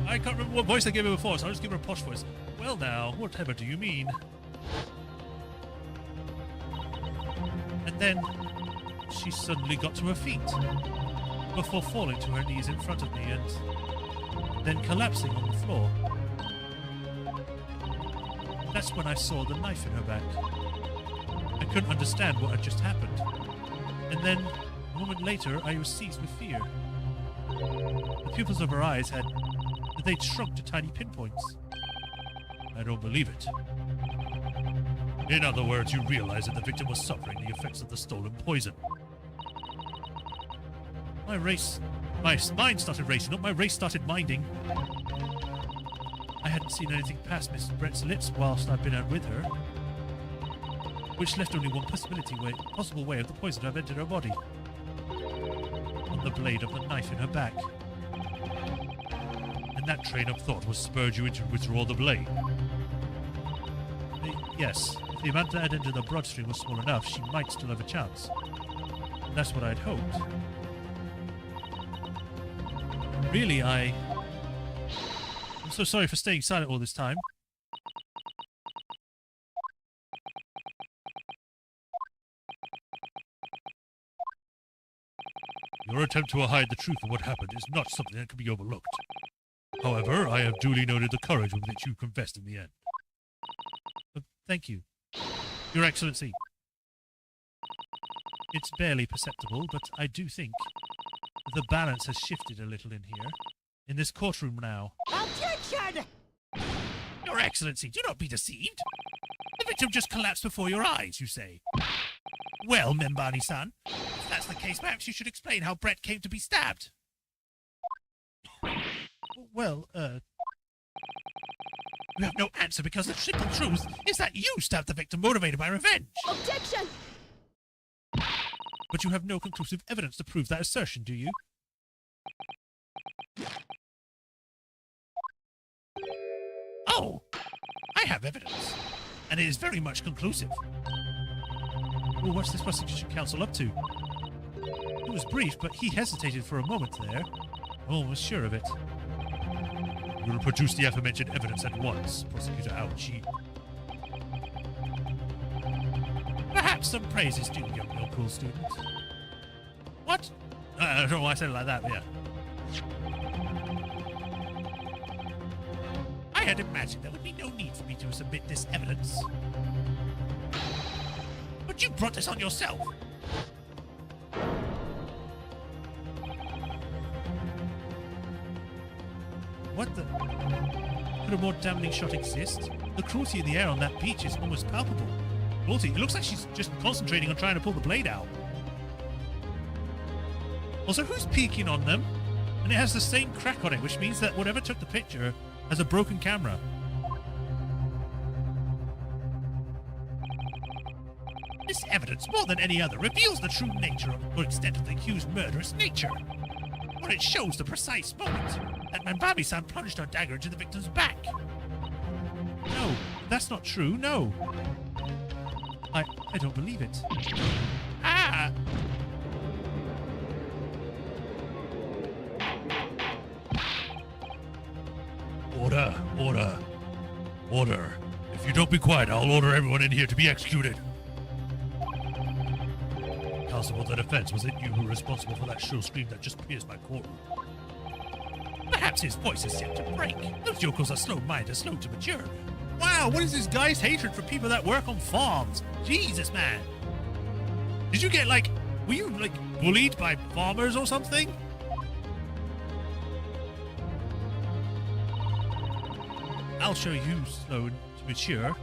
I can't remember what voice I gave her before, so I'll just give her a posh voice. Well now, whatever do you mean? And then she suddenly got to her feet, before falling to her knees in front of me and then collapsing on the floor. That's when I saw the knife in her back. I couldn't understand what had just happened. And then, a moment later, I was seized with fear. The pupils of her eyes they'd shrunk to tiny pinpoints. I don't believe it. In other words, you realize that the victim was suffering the effects of the stolen poison. My mind started racing up, my race started minding. I hadn't seen anything past Miss Brett's lips whilst I'd been out with her, which left only one possible way of the poison to have entered her body. On the blade of the knife in her back. And that train of thought was spurred you into withdraw the blade. Yes, if the amount that had entered the bloodstream was small enough, she might still have a chance. And that's what I'd hoped. Really, I'm so sorry for staying silent all this time. Your attempt to hide the truth of what happened is not something that can be overlooked. However, I have duly noted the courage with which you confessed in the end. Thank you, Your Excellency. It's barely perceptible, but I do think the balance has shifted a little in here. In this courtroom now. Objection! Your Excellency, do not be deceived. The victim just collapsed before your eyes, you say. Well, Membani-san, if that's the case, perhaps you should explain how Brett came to be stabbed. Well, You have no answer because the simple truth is that you stabbed the victim motivated by revenge. Objection! but you have no conclusive evidence to prove that assertion, do you? Oh, I have evidence, and it is very much conclusive. Well, what's this prosecution counsel up to? It was brief, but he hesitated for a moment there. I'm almost sure of it. You will produce the aforementioned evidence at once, Prosecutor Aochi. Perhaps some praise is due, young local student. What? I don't know why I said it like that, but yeah. I had imagined there would be no need for me to submit this evidence. But you brought this on yourself. What the? Could a more damning shot exist? The cruelty in the air on that beach is almost palpable. Cruelty? It looks like she's just concentrating on trying to pull the blade out. Also, who's peeking on them? And it has the same crack on it, which means that whatever took the picture has a broken camera. This evidence, more than any other, reveals the true nature or extent of the accused's murderous nature. For it shows the precise moment that Manbabi-san plunged her dagger into the victim's back. No, that's not true, no. I don't believe it. Ah! Order, order, order. If you don't be quiet, I'll order everyone in here to be executed. Counsel for the defense, was it you who were responsible for that shrill scream that just pierced my courtroom? Perhaps his voice is yet to break. Those yokels are slow-minded, slow to mature. Wow, what is this guy's hatred for people that work on farms? Jesus, man. Did you get, were you, bullied by farmers or something? I'll show you slow to mature.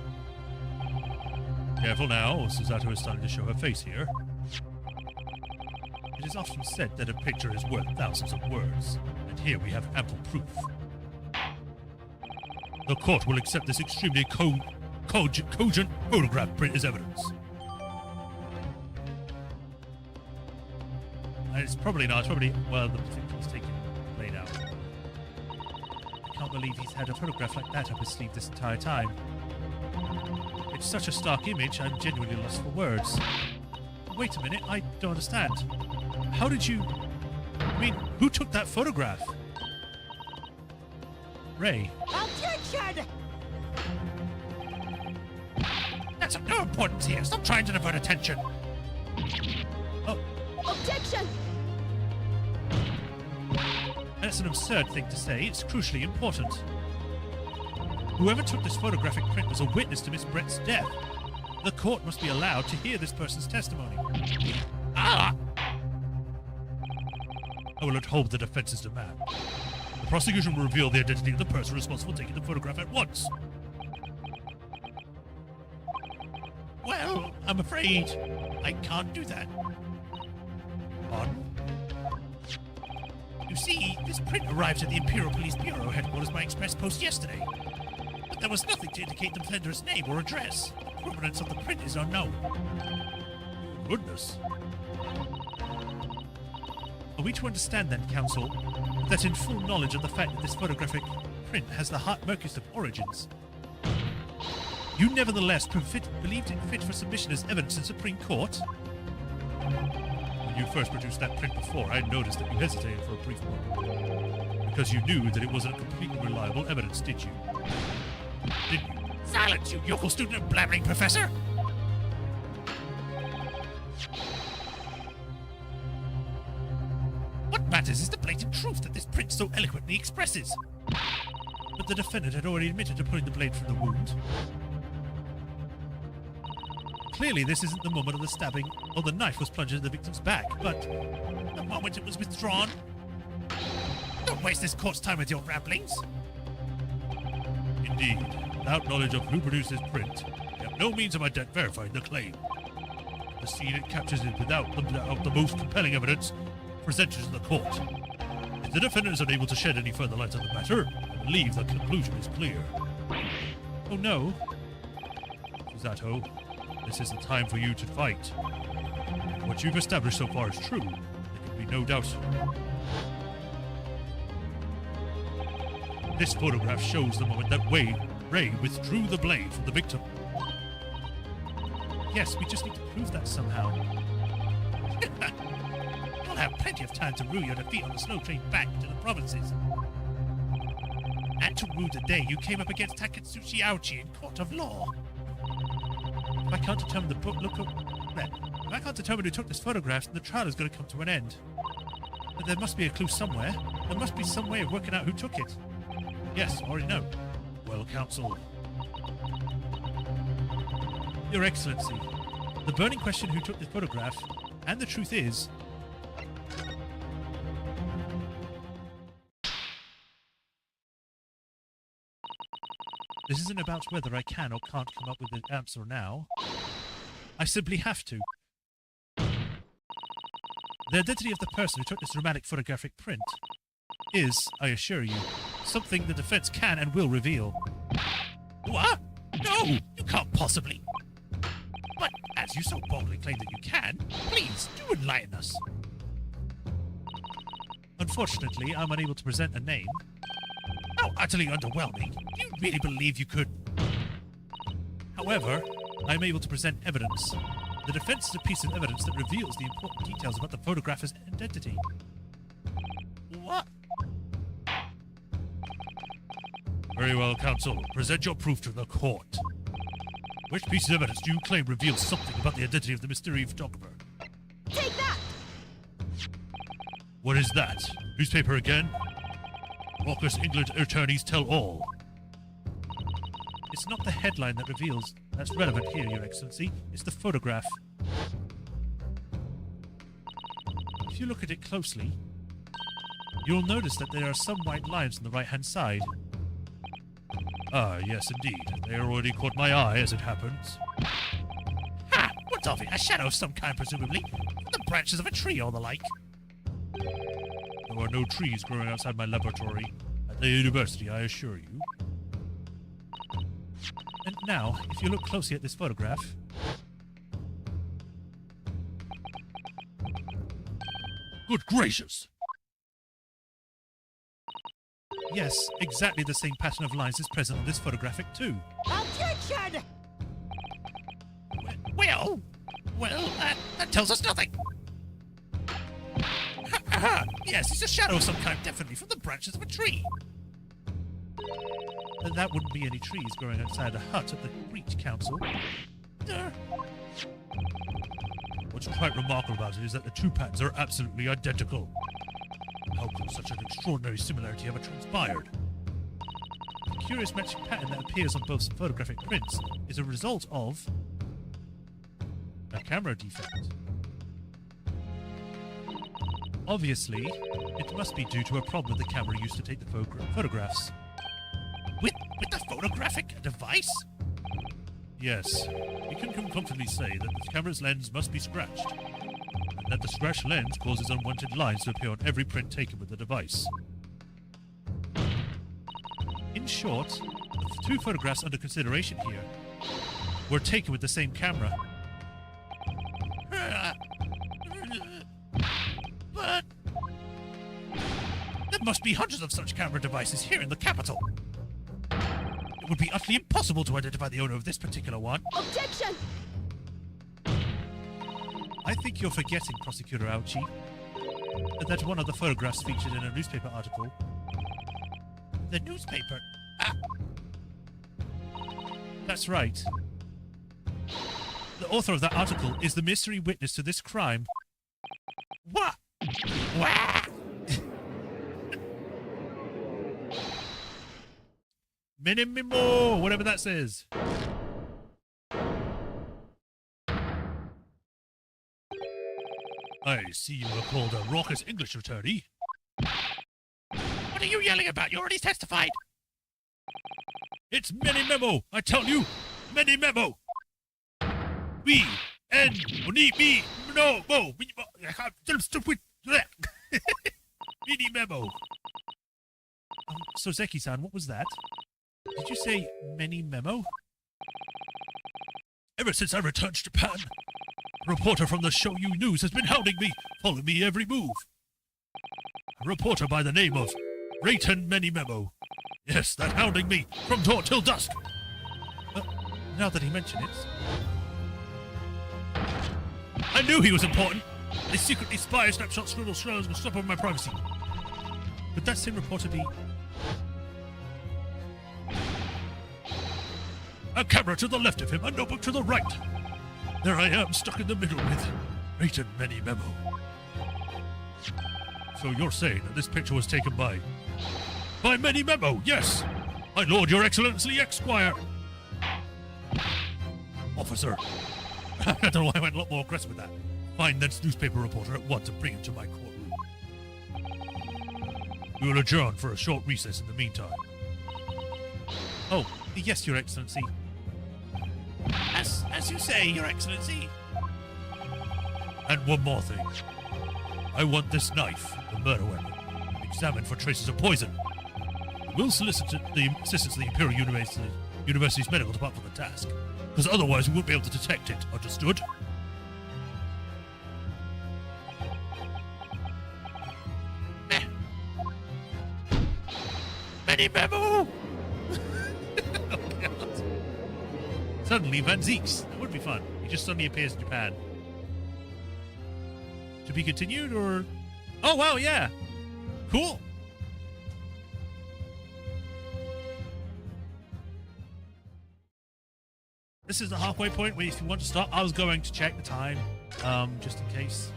Careful now, Susato is starting to show her face here. It is often said that A picture is worth thousands of words, and here we have ample proof. The court will accept this extremely cogent photograph print as evidence. It's probably not. It's probably, well, the victim's taken played out. I can't believe he's had a photograph like that up his sleeve this entire time. It's such a stark image, I'm genuinely lost for words. Wait a minute, I don't understand. How did you... I mean, who took that photograph? Ray. Objection! That's of no importance here. Stop trying to divert attention. Oh, Objection! that's an absurd thing to say. It's crucially important. Whoever took this photographic print was a witness to Miss Brett's death. The court must be allowed to hear this person's testimony. Ah! I will uphold the defense's demand. The prosecution will reveal the identity of the person responsible for taking the photograph at once. Well, I'm afraid I can't do that. Pardon? You see, this print arrived at the Imperial Police Bureau headquarters by express post yesterday. But there was nothing to indicate the sender's name or address. The provenance of the print is unknown. Goodness. Are we to understand then, Counsel, that in full knowledge of the fact that this photographic print has the murkiest of origins, you nevertheless believed it fit for submission as evidence in Supreme Court? When you first produced that print before, I noticed that you hesitated for a brief moment. Because you knew that it wasn't completely reliable evidence, did you? Didn't you? Silence, you yokel student of blabbering professor! What matters is the blatant truth that this print so eloquently expresses. But the defendant had already admitted to pulling the blade from the wound. Clearly, this isn't the moment of the stabbing, or the knife was plunged into the victim's back, but The moment it was withdrawn. Don't waste this court's time with your ramblings. indeed, without knowledge of who produced this print, we have no means of verifying the claim. The scene it captures is without the most compelling evidence presented to the court. If the defendant is unable to shed any further light on the matter, I believe the conclusion is clear. Oh no. Zato, this is the time for you to fight. What you've established so far is true. There can be no doubt. This photograph shows the moment that Ray withdrew the blade from the victim. Yes, we just need to prove that somehow. You'll have plenty of time to rue your defeat on the slow train back to the provinces. And to rue the day you came up against Takatsuchi Aochi in court of law. If I can't determine if I can't determine who took this photograph, then the trial is going to come to an end. But there must be a clue somewhere. There must be some way of working out who took it. Yes, I already know. Well, Counsel. Your Excellency, the burning question who took this photograph, and the truth is... This isn't about whether I can or can't come up with an answer now. I simply have to. The identity of the person who took this dramatic photographic print is, I assure you, something the defense can and will reveal. What? No, you can't possibly. But as you so boldly claim that you can, please do enlighten us. Unfortunately, I'm unable to present a name. How utterly underwhelming. Do you really believe you could? However, I'm able to present evidence. The defense is a piece of evidence that reveals the important details about the photographer's identity. What? Very well, Counsel. Present your proof to the court. Which piece of evidence do you claim reveals something about the identity of the mysterious photographer? Take that! What is that? Newspaper again? Raucous England attorneys tell all. It's not the headline that reveals that's relevant here, Your Excellency. It's the photograph. If you look at it closely, you'll notice that there are some white lines on the right-hand side. Ah, yes, indeed. They already caught my eye, as it happens. Ha! What's of it? A shadow of some kind, presumably? The branches of a tree or the like? There are no trees growing outside my laboratory at the university, I assure you. And now, if you look closely at this photograph... Good gracious! Yes, exactly the same pattern of lines is present on this photographic too. Objection! Well, that tells us nothing. Ha! Yes, it's a shadow of some kind, definitely, from the branches of a tree. And that wouldn't be any trees growing outside a hut at the Crete Council. What's quite remarkable about it is that the two patterns are absolutely identical. How could such an extraordinary similarity ever transpired? The curious matching pattern that appears on both photographic prints is a result of a camera defect. Obviously, it must be due to a problem with the camera used to take the photographs. With the photographic device? Yes, we can comfortably say that the camera's lens must be scratched. And that the scratch lens causes unwanted lines to appear on every print taken with the device. In short, the 2 photographs under consideration here were taken with the same camera. But there must be hundreds of such camera devices here in the capital. It would be utterly impossible to identify the owner of this particular one. Objection! I think you're forgetting, Prosecutor Ouchie, that one of the photographs featured in a newspaper article. The newspaper? That's right. The author of that article is the mystery witness to this crime. What? Wah! Minimimo, whatever that says. I see you are called a raucous English attorney. What are you yelling about? You already testified. It's many memo, I tell you, many memo. We and me no mo stupid mini memo. So Zeki-san, what was that? Did you say many memo? Ever since I returned to Japan, a reporter from the Shoyu News has been hounding me, following me every move. A reporter by the name of Rayton Many Memo. Yes, that hounding me from dawn till dusk. Now that he mentioned it, I knew he was important. They secretly spy, snapshot, scribble, shrubs, and stop over my privacy. Could that same reporter be a camera to the left of him, a notebook to the right? There I am, stuck in the middle with Rayton Many Memo. So you're saying that this picture was taken by Many Memo? Yes, my lord, your excellency, Esquire. Officer, I don't know why I went a lot more aggressive with that. Find that newspaper reporter at once and bring him to my courtroom. We will adjourn for a short recess in the meantime. Oh, yes, your excellency. As you say, Your Excellency. And one more thing. I want this knife, the murder weapon, examined for traces of poison. We'll solicit the assistance of the Imperial University's medical department for the task, because otherwise we won't be able to detect it. Understood? Many memo! Oh, God. Suddenly, Van Zeeks. That would be fun. He just suddenly appears in Japan. To be continued, or... Oh, wow, yeah. Cool. This is the halfway point where if you want to stop, I was going to check the time, just in case.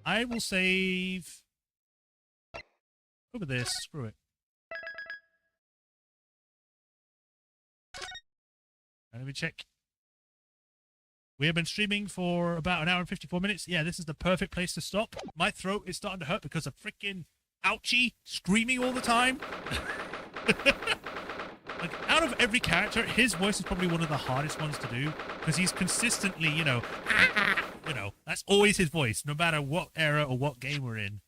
I will save... Over this. Screw it. And let me check. We have been streaming for about an hour and 54 minutes. Yeah, this is the perfect place to stop. My throat is starting to hurt because of freaking Ouchie screaming all the time. Like, out of every character, his voice is probably one of the hardest ones to do because he's consistently, that's always his voice, no matter what era or what game we're in.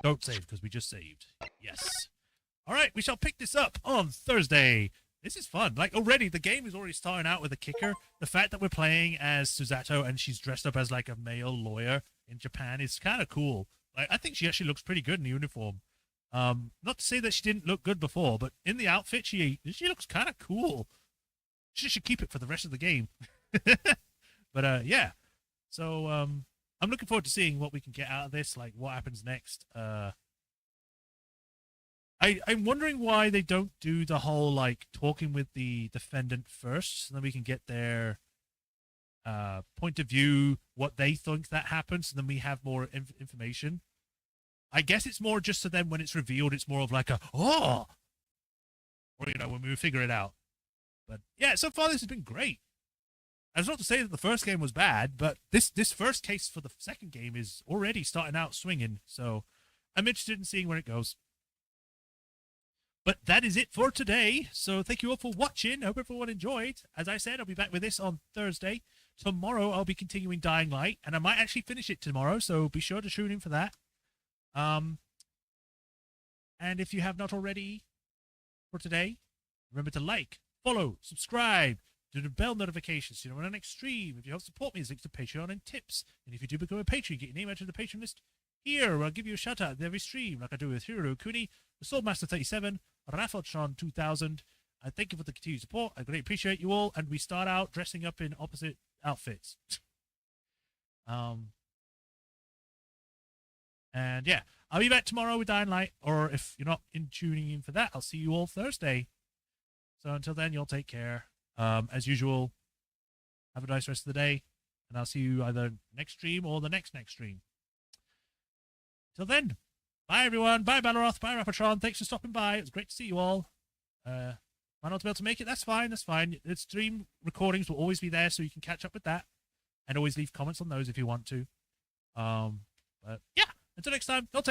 Don't save because we just saved. Yes. All right, we shall pick this up on Thursday. This is fun. Like, already, the game is already starting out with a kicker. The fact that we're playing as Susato and she's dressed up as, like, a male lawyer in Japan is kind of cool. Like, I think she actually looks pretty good in the uniform. Not to say that she didn't look good before, but in the outfit, she looks kind of cool. She should keep it for the rest of the game. But, yeah. So, I'm looking forward to seeing what we can get out of this, like, what happens next. I'm wondering why they don't do the whole, like, talking with the defendant first, so then we can get their point of view, what they think that happens, and then we have more information. I guess it's more just so then when it's revealed, it's more of like a, oh! Or, when we figure it out. But, yeah, so far this has been great. That's not to say that the first game was bad, but this first case for the second game is already starting out swinging, so I'm interested in seeing where it goes. But that is it for today. So thank you all for watching. I hope everyone enjoyed. As I said, I'll be back with this on Thursday tomorrow I'll be continuing Dying Light, and I might actually finish it tomorrow, so be sure to tune in for that. And if you have not already for today, remember to like, follow, subscribe, do the bell notifications so you know when our next stream. If you help support me, there's links to Patreon and tips. And if you do become a patron, you get your name out of the patron list here, where I'll give you a shout out at every stream, like I do with Hiro Kuni, the Swordmaster 37, Raffletron 2000. I thank you for the continued support. I greatly appreciate you all. And we start out dressing up in opposite outfits. And yeah, I'll be back tomorrow with Dying Light, or if you're not tuning in for that, I'll see you all Thursday. So until then, you'll take care. As usual, have a nice rest of the day, and I'll see you either next stream or the next stream. Till then, bye everyone. Bye Baloroth. Bye Rapatron. Thanks for stopping by. It was great to see you all. Might not be able to make it. That's fine. That's fine. The stream recordings will always be there, so you can catch up with that, and always leave comments on those if you want to. But yeah, until next time, you'll take